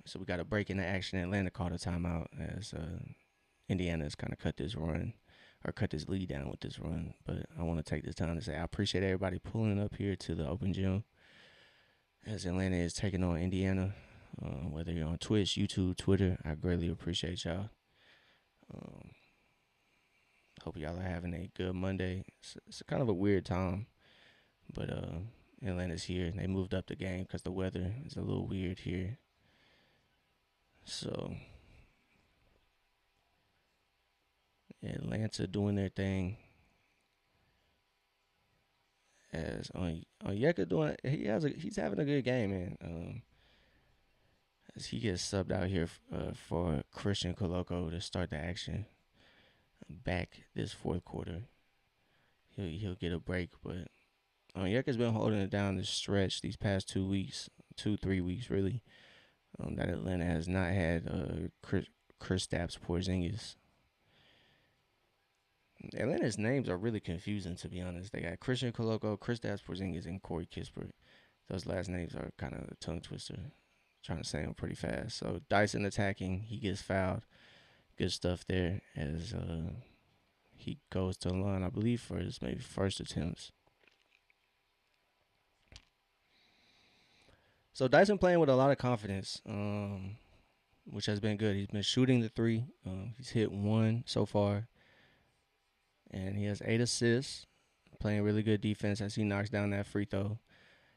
so we got a break in the action. Atlanta called a timeout as Indiana has kind of cut this run or cut this lead down with this run. But I want to take this time to say I appreciate everybody pulling up here to the open gym as Atlanta is taking on Indiana. Whether you're on Twitch, YouTube, Twitter, I greatly appreciate y'all. Hope y'all are having a good Monday. It's kind of a weird time, but Atlanta's here. They moved up the game because the weather is a little weird here. So Atlanta doing their thing. As Onyeka doing, he's having a good game, man. As he gets subbed out here for Christian Coloco to start the action back this fourth quarter. He'll get a break, but Onyeka's been holding it down this stretch these past 2 weeks, 3 weeks really. That Atlanta has not had Kristaps Porzingis. Atlanta's names are really confusing, to be honest. They got Christian Coloco, Kristaps Porzingis, and Corey Kispert. Those last names are kind of a tongue twister. Trying to say them pretty fast. So Dyson attacking, he gets fouled. Good stuff there as he goes to the line, I believe, for his maybe first attempts. So Dyson playing with a lot of confidence, which has been good. He's been shooting the three. He's hit 1 so far. And he has 8 assists, playing really good defense as he knocks down that free throw.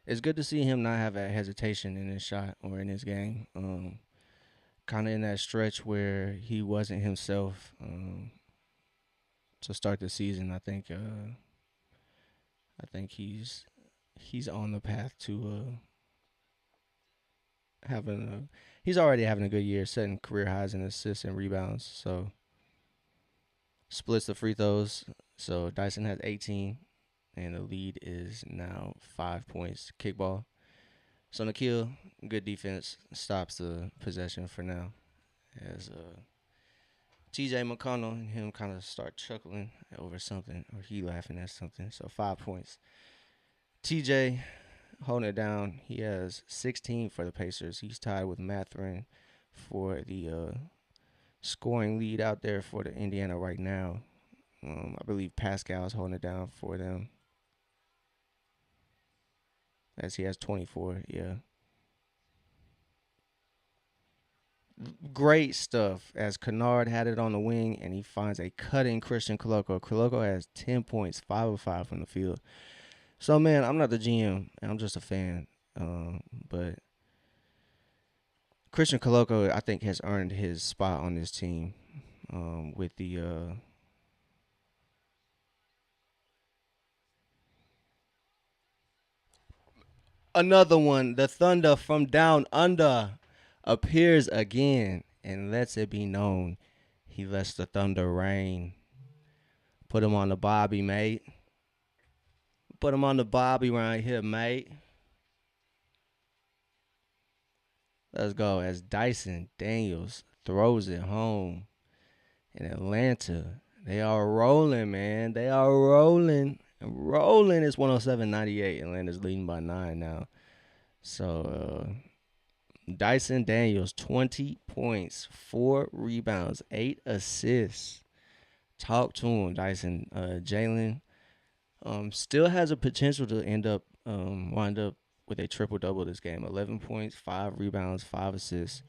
It's good to see him not have a hesitation in his shot or in his game. Kind of in that stretch where he wasn't himself to start the season. I think he's on the path to he's already having a good year, setting career highs in assists and rebounds. So splits the free throws. So Dyson has 18. And the lead is now 5 points. Kickball. So Nikhil, good defense, stops the possession for now. As TJ McConnell and him kind of start chuckling over something, or he laughing at something. So 5 points. TJ holding it down. He has 16 for the Pacers. He's tied with Mathurin for the scoring lead out there for the Indiana right now. I believe Pascal's holding it down for them. As he has 24, yeah. Great stuff as Kennard had it on the wing, and he finds a cutting Christian Coloco. Coloco has 10 points, 5 of 5 from the field. So, man, I'm not the GM, and I'm just a fan. But Christian Coloco, I think, has earned his spot on this team with the another one, the Thunder from down under, appears again and lets it be known he lets the Thunder reign. Put him on the Bobby, mate. Put him on the Bobby right here, mate. Let's go. As Dyson Daniels throws it home in Atlanta. They are rolling, man. They are rolling. Rolling. It's 107-98. Atlanta's leading by 9 now. So, Dyson Daniels, 20 points, 4 rebounds, 8 assists. Talk to him, Dyson. Jalen still has a potential to wind up with a triple double this game. 11 points, 5 rebounds, 5 assists.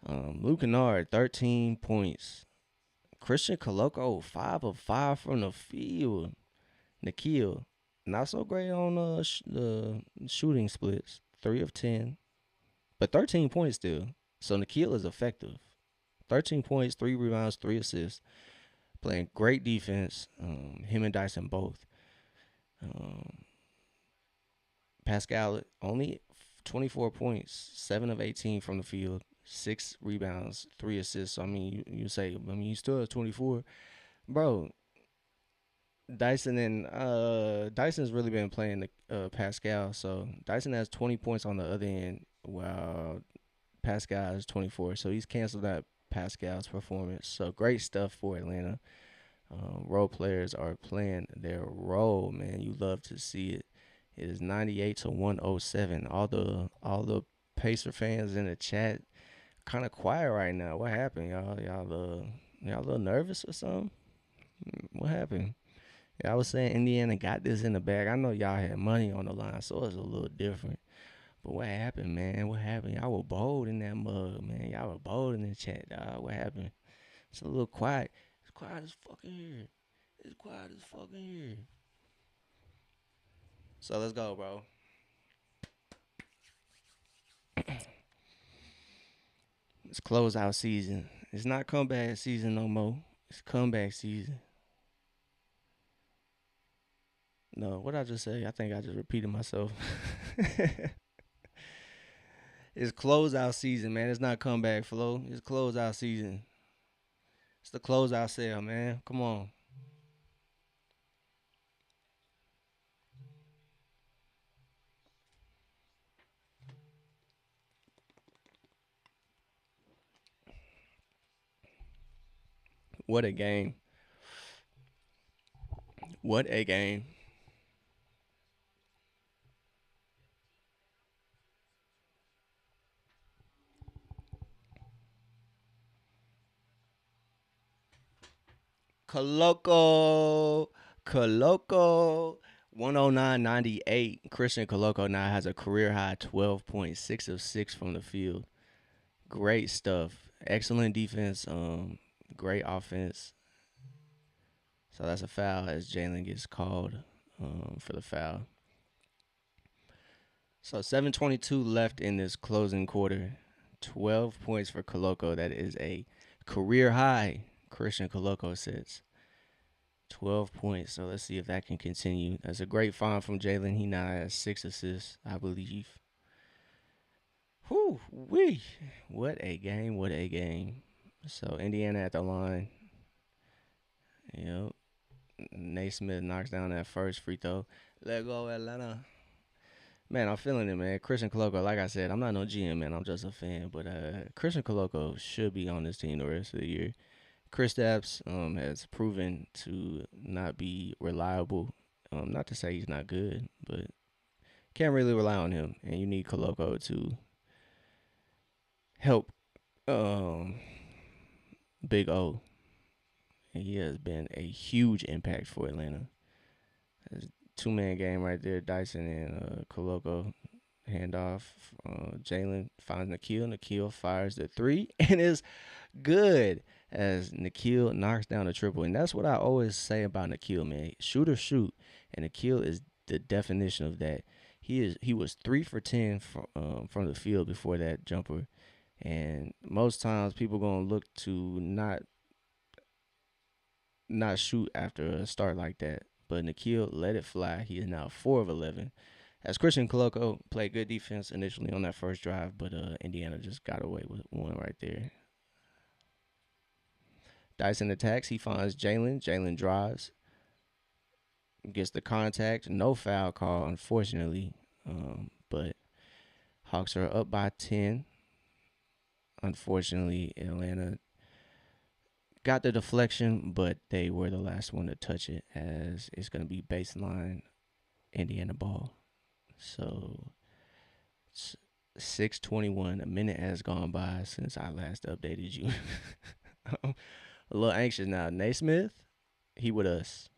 Luke Kennard, 13 points. Christian Coloco, 5 of 5 from the field. Nikhil, not so great on the shooting splits. 3 of 10, but 13 points still. So Nikhil is effective. 13 points, 3 rebounds, 3 assists. Playing great defense. Him and Dyson both. Pascal only 24 points, 7 of 18 from the field, 6 rebounds, 3 assists. So, I mean, you say, I mean, you still have 24. Bro, Dyson's really been playing Pascal. So Dyson has 20 points on the other end, while Pascal has 24. So he's canceled out Pascal's performance. So great stuff for Atlanta. Role players are playing their role, man. You love to see it. It is 98-107. All the Pacer fans in the chat kind of quiet right now. What happened, y'all? Y'all a little nervous or something? What happened? Yeah, I was saying Indiana got this in the bag. I know y'all had money on the line, so it's a little different. But what happened, man? What happened? Y'all were bold in that mug, man. Y'all were bold in the chat, dog. What happened? It's a little quiet. It's quiet as fucking here. It's quiet as fucking here. So let's go, bro. It's closeout season. It's not comeback season no more. It's comeback season. No, what I just say? I think I just repeated myself. It's closeout season, man. It's not comeback flow. It's closeout season. It's the closeout sale, man. Come on. What a game. What a game. Coloco. Coloco. 109.98. Christian Coloco now has a career high 12 points, 6 of 6 from the field. Great stuff. Excellent defense. Great offense. So that's a foul as Jalen gets called for the foul. So 7:22 left in this closing quarter. 12 points for Coloco. That is a career high. Christian Coloco sits 12 points. So let's see if that can continue. That's a great find from Jalen. He now has 6 assists, I believe. Whew, wee. What a game. What a game. So Indiana at the line. Yep. Naismith knocks down that first free throw. Let go, Atlanta. Man, I'm feeling it, man. Christian Coloco, like I said, I'm not no GM, man. I'm just a fan. But Christian Coloco should be on this team the rest of the year. Kristaps has proven to not be reliable. Not to say he's not good, but can't really rely on him. And you need Coloco to help Big O. And he has been a huge impact for Atlanta. It's a two-man game right there. Dyson and Coloco handoff. Jalen finds Nikhil. Nikhil fires the three and is good as Nikhil knocks down a triple. And that's what I always say about Nikhil, man. Shoot or shoot. And Nikhil is the definition of that. He was 3 for 10 from the field before that jumper. And most times people gonna look to not shoot after a start like that. But Nikhil let it fly. He is now 4 of 11. As Christian Coloco played good defense initially on that first drive, but Indiana just got away with one right there. Dyson attacks. He finds Jalen. Jalen drives. Gets the contact. No foul call, unfortunately. But Hawks are up by 10. unfortunately, Atlanta got the deflection, but they were the last one to touch it, as it's going to be baseline Indiana ball. So 6:21. A minute has gone by since I last updated you. I'm a little anxious now. Naismith, he with us.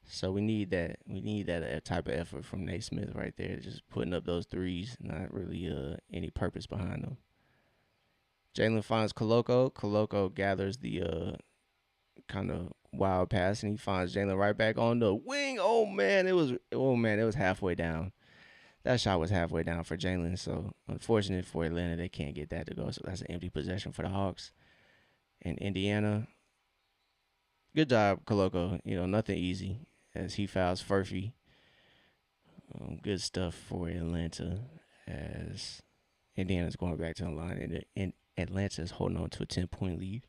So we need that. We need that type of effort from Naismith right there, just putting up those threes, not really any purpose behind them. Jalen finds Koloko. Koloko gathers the kind of wild pass, and he finds Jalen right back on the wing. It was halfway down. That shot was halfway down for Jalen. So unfortunate for Atlanta, they can't get that to go. So that's an empty possession for the Hawks. And Indiana, good job, Koloko. Nothing easy as he fouls Furphy. Good stuff for Atlanta as Indiana's going back to the line, and Atlanta's holding on to a 10-point lead.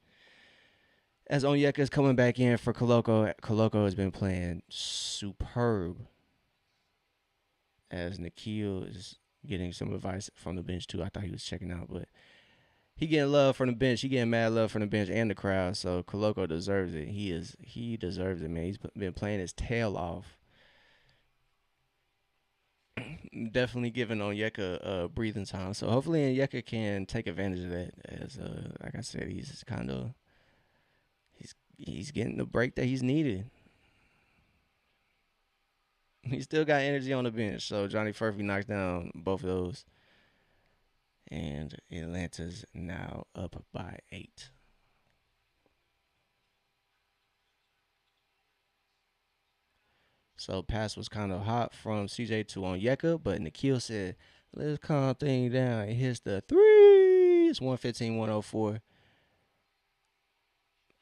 As Onyeka's coming back in for Koloko, Koloko has been playing superb. As Nikhil is getting some advice from the bench too. I thought he was checking out, but he getting love from the bench. He getting mad love from the bench and the crowd. So Koloko deserves it. He deserves it, man. He's been playing his tail off. Definitely giving Onyeka breathing time. So hopefully Onyeka can take advantage of that. As like I said, he's getting the break that he's needed. He still got energy on the bench. So Johnny Furphy knocks down both of those. And Atlanta's now up by 8. So pass was kind of hot from CJ to Onyeka, but Nikhil said, let's calm things down. He hits the three. It's 115-104.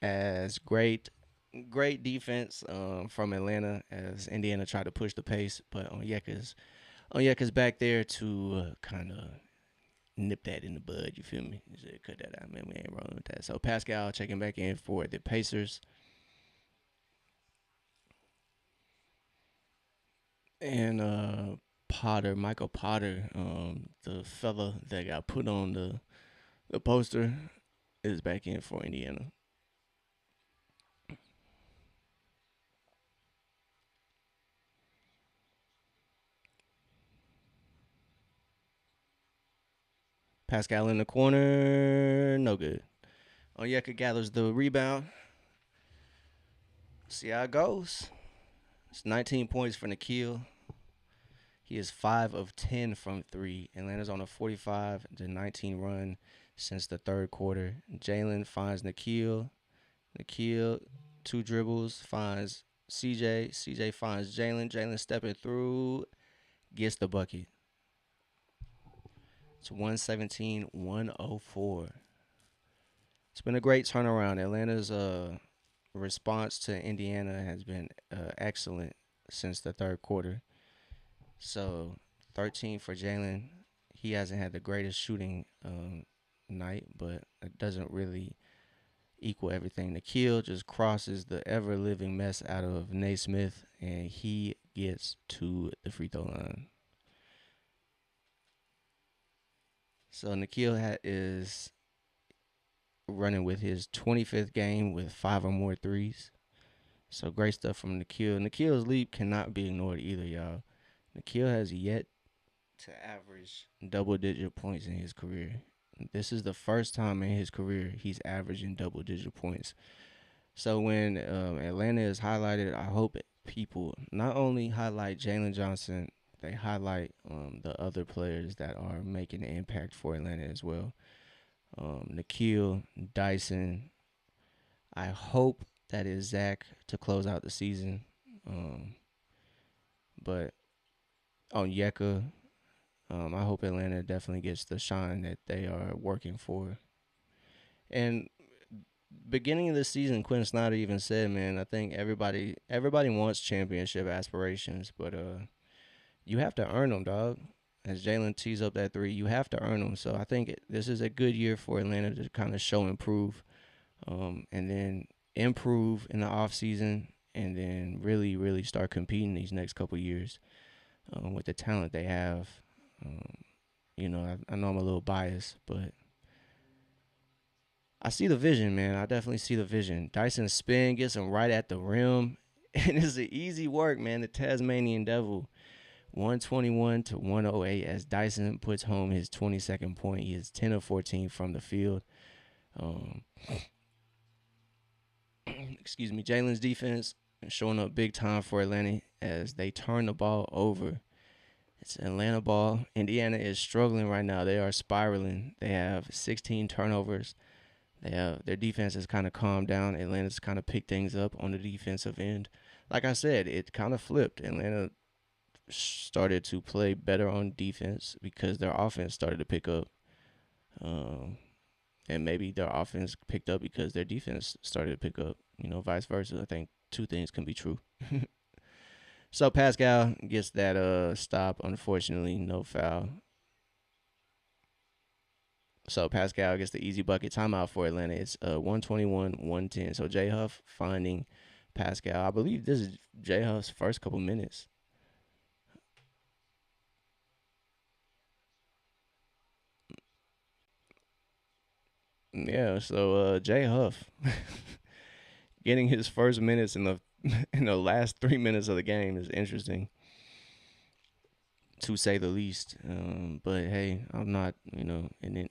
As great defense from Atlanta as Indiana tried to push the pace, but Onyeka's back there to kind of nip that in the bud. You feel me? Just cut that out, man. We ain't rolling with that. So Pascal checking back in for the Pacers. And Michael Potter, the fella that got put on the poster, is back in for Indiana. Pascal in the corner, no good. Onyeka gathers the rebound. See how it goes. It's 19 points for Nikhil. He is 5 of 10 from 3. Atlanta's on a 45-19 run since the third quarter. Jalen finds Nikhil. Nikhil, 2 dribbles, finds CJ. CJ finds Jalen. Jalen stepping through, gets the bucket. It's 117-104. It's been a great turnaround. Atlanta's response to Indiana has been excellent since the third quarter. So 13 for Jalen. He hasn't had the greatest shooting night, but it doesn't really equal everything. Nikhil just crosses the ever-living mess out of Naismith, and he gets to the free throw line. So Nikhil is running with his 25th game with 5 or more threes. So great stuff from Nikhil. Nikhil's leap cannot be ignored either, y'all. Nikhil has yet to average double-digit points in his career. This is the first time in his career he's averaging double-digit points. So when Atlanta is highlighted, I hope people not only highlight Jalen Johnson, they highlight the other players that are making an impact for Atlanta as well. Nikhil, Dyson. I hope that is Zach to close out the season. But Onyeka, I hope Atlanta definitely gets the shine that they are working for. And beginning of the season, Quinn Snyder even said, man, I think everybody wants championship aspirations, but you have to earn them, dog. As Jalen tees up that three, you have to earn them. So I think this is a good year for Atlanta to kind of show improve, and then improve in the offseason, and then really, really start competing these next couple years with the talent they have. I know I'm a little biased, but I see the vision, man. I definitely see the vision. Dyson spin gets him right at the rim, and it's an easy work, man. The Tasmanian Devil, 121 to 108 as Dyson puts home his 22nd point. He is 10 of 14 from the field. Um, excuse me. Jalen's defense showing up big time for Atlanta as they turn the ball over. It's Atlanta ball. Indiana is struggling right now. They are spiraling. They have 16 turnovers. They have their defense has kind of calmed down. Atlanta's kind of picked things up on the defensive end. Like I said, it kind of flipped. Atlanta started to play better on defense because their offense started to pick up. Um, and maybe their offense picked up because their defense started to pick up. Vice versa. I think two things can be true. So Pascal gets that stop. Unfortunately, no foul. So Pascal gets the easy bucket. Timeout for Atlanta. It's 121, 110. So J Huff finding Pascal. I believe this is J Huff's first couple minutes. Yeah, so J Huff getting his first minutes in the in the last 3 minutes of the game is interesting, to say the least. But hey, I'm not, a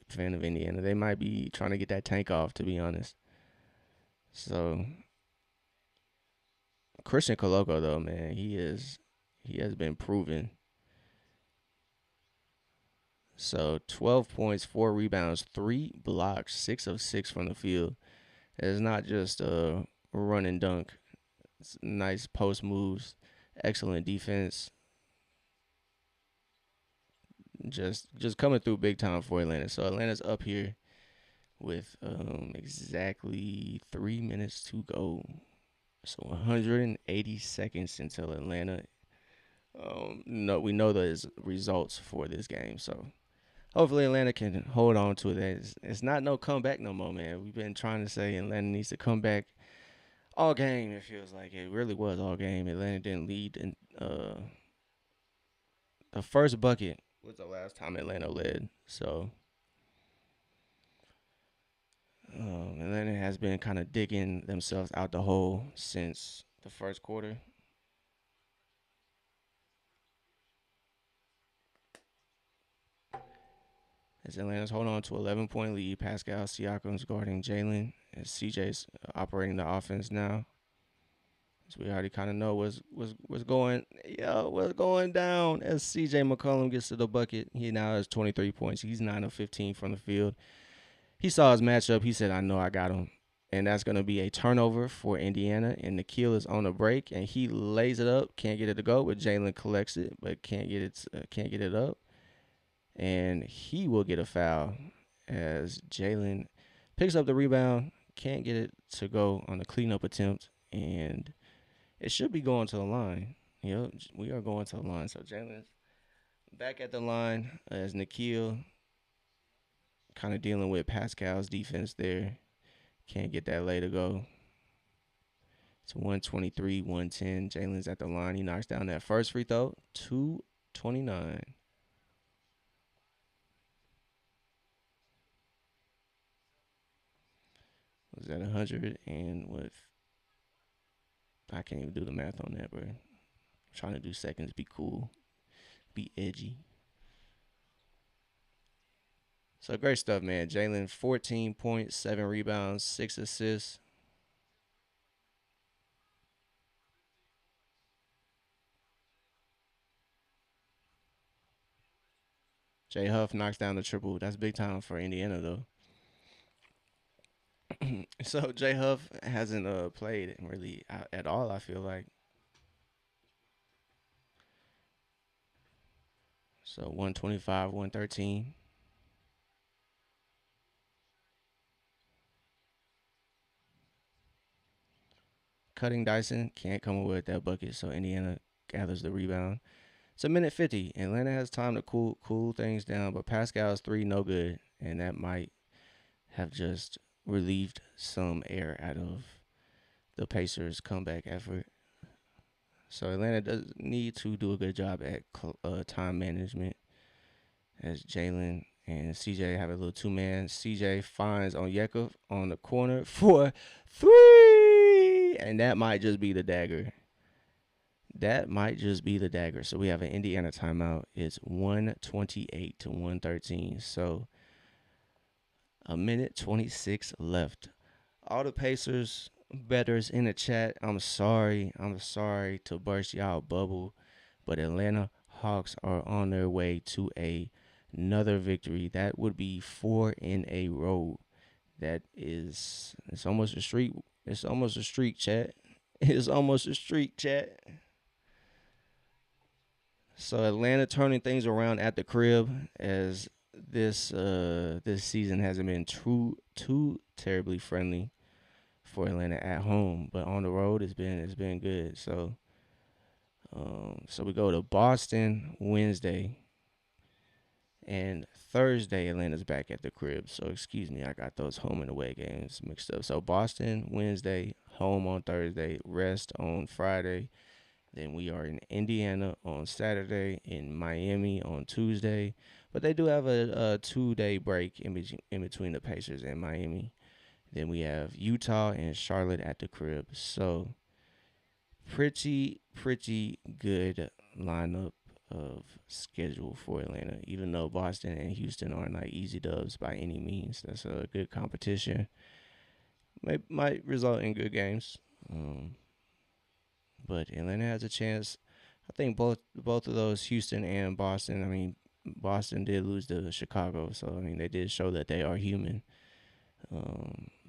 fan of Indiana. They might be trying to get that tank off, to be honest. So Christian Coloco, though, man, he has been proven. So 12 points, 4 rebounds, 3 blocks, 6 of 6 from the field. It's not just a run and dunk. It's nice post moves, excellent defense. Just coming through big time for Atlanta. So Atlanta's up here with exactly 3 minutes to go. So 180 seconds until Atlanta. No, we know the results for this game. So hopefully Atlanta can hold on to it. It's not no comeback no more, man. We've been trying to say Atlanta needs to come back all game. It feels like it really was all game. Atlanta didn't lead in the first bucket was the last time Atlanta led. So Atlanta has been kind of digging themselves out the hole since the first quarter. As Atlanta's holding on to 11-point lead, Pascal Siakam's guarding Jalen. As CJ's operating the offense now. As we already kind of know what's going down. As CJ McCollum gets to the bucket, he now has 23 points. He's 9 of 15 from the field. He saw his matchup. He said, "I know I got him." And that's going to be a turnover for Indiana. And Nikhil is on the break, and he lays it up. Can't get it to go, but Jalen collects it, but can't get it up. And he will get a foul as Jalen picks up the rebound, can't get it to go on the cleanup attempt, and it should be going to the line. Yep, we are going to the line. So Jalen's back at the line as Nikhil kind of dealing with Pascal's defense there. Can't get that lay to go. It's 123, 110. Jalen's at the line. He knocks down that first free throw. 229. Was that 100 and what? I can't even do the math on that, bro. I'm trying to do seconds, be cool, be edgy. So great stuff, man. Jalen, 14 points, 7 rebounds, 6 assists. Jay Huff knocks down the triple. That's big time for Indiana, though. So Jay Huff hasn't played really at all. I feel like so 125, 113. Cutting Dyson can't come away with that bucket, so Indiana gathers the rebound. It's a minute 50. Atlanta has time to cool things down, but Pascal's three no good, and that might have just relieved some air out of the Pacers' comeback effort. So Atlanta does need to do a good job at time management as Jalen and CJ have a little two man. CJ finds Onyeka on the corner for three, and that might just be the dagger. That might just be the dagger. So we have an Indiana timeout. It's 128 to 113. So a minute 26 left. All the Pacers betters in the chat. I'm sorry. I'm sorry to burst y'all bubble, but Atlanta Hawks are on their way to another victory. That would be 4 in a row. That is, it's almost a streak. It's almost a streak, chat. It's almost a streak, chat. So Atlanta turning things around at the crib, as this season hasn't been too terribly friendly for Atlanta at home, but on the road it's been good. So we go to Boston Wednesday, and Thursday Atlanta's back at the crib. So excuse me, I got those home and away games mixed up. So Boston Wednesday, home on Thursday, rest on Friday. Then we are in Indiana on Saturday, in Miami on Tuesday. But they do have a 2-day break in between the Pacers and Miami. Then we have Utah and Charlotte at the crib. So pretty good lineup of schedule for Atlanta. Even though Boston and Houston aren't like easy dubs by any means, that's a good competition. Might result in good games. But Atlanta has a chance. I think both of those, Houston and Boston. I mean, Boston did lose to Chicago, so I mean they did show that they are human.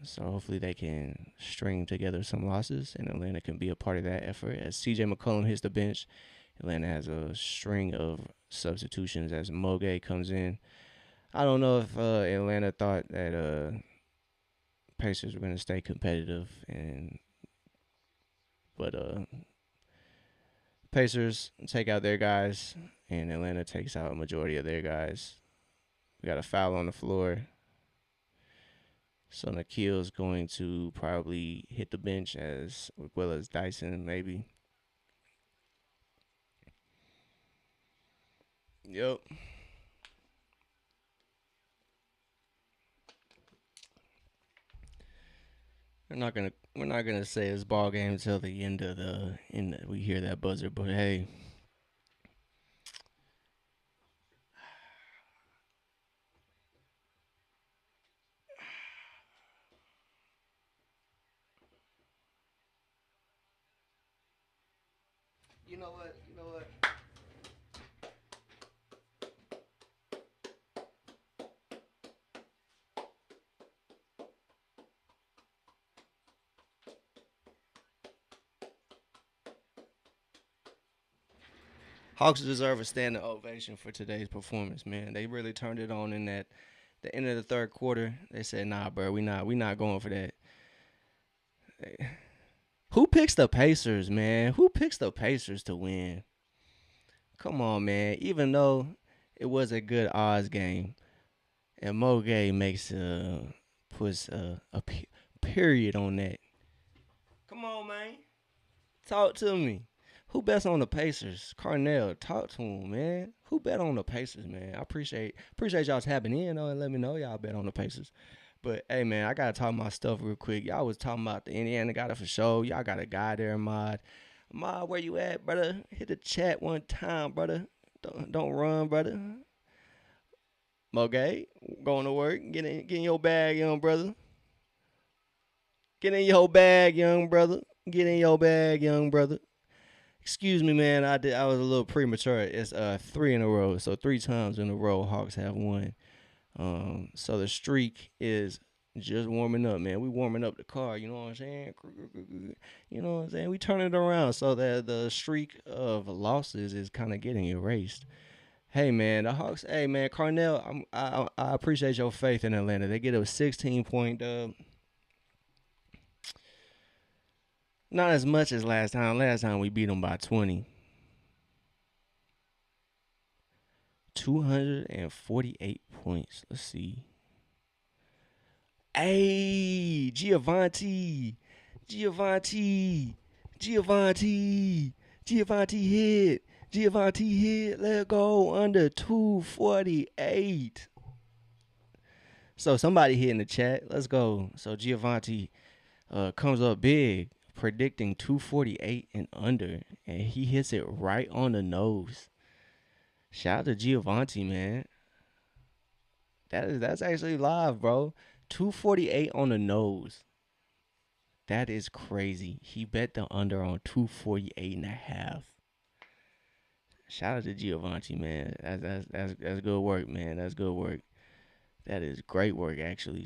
So hopefully they can string together some losses, and Atlanta can be a part of that effort. As C.J. McCollum hits the bench, Atlanta has a string of substitutions as Moge comes in. I don't know if Atlanta thought that Pacers were going to stay competitive, but Pacers take out their guys, and Atlanta takes out a majority of their guys. We got a foul on the floor. So Nikhil's going to probably hit the bench as well as Dyson, maybe. Yep. We're not gonna say it's ball game until the end of we hear that buzzer. But hey, you know what? You know what? Hawks deserve a standing ovation for today's performance, man. They really turned it on in that the end of the third quarter. They said, "Nah, bro, we not going for that." Who picks the Pacers, man? Who picks the Pacers to win? Come on, man. Even though it was a good odds game, and Moge puts period on that. Come on, man. Talk to me. Who bets on the Pacers? Carnell, talk to him, man. Who bet on the Pacers, man? I appreciate y'all tapping in though and let me know y'all bet on the Pacers. But hey, man, I gotta talk my stuff real quick. Y'all was talking about the Indiana got it for sure. Y'all got a guy there, Mod. Mod, where you at, brother? Hit the chat one time, brother. Don't run, brother. Moge, going to work. Get in your bag, young brother. Get in your bag, young brother. Get in your bag, young brother. Excuse me, man. I was a little premature. It's 3 in a row, so 3 times in a row Hawks have won. So the streak is just warming up, man. We warming up the car. You know what I'm saying? You know what I'm saying? We turn it around so that the streak of losses is kind of getting erased. Hey man, the Hawks. Hey man, Carnell. I appreciate your faith in Atlanta. They get a 16-point dub. Not as much as last time. Last time we beat them by 20. 248 points. Let's see. Hey, Giovanni. Giovanni. Giovanni. Giovanni hit. Giovanni hit. Let go under 248. So somebody here in the chat, let's go. So Giovanni comes up big, predicting 248 and under, and he hits it right on the nose. Shout out to Giovanni, man. That's actually live, bro. 248 on the nose. That is crazy. He bet the under on 248 and a half. Shout out to Giovanni, man. That's good work, man. That's good work. That is great work, actually.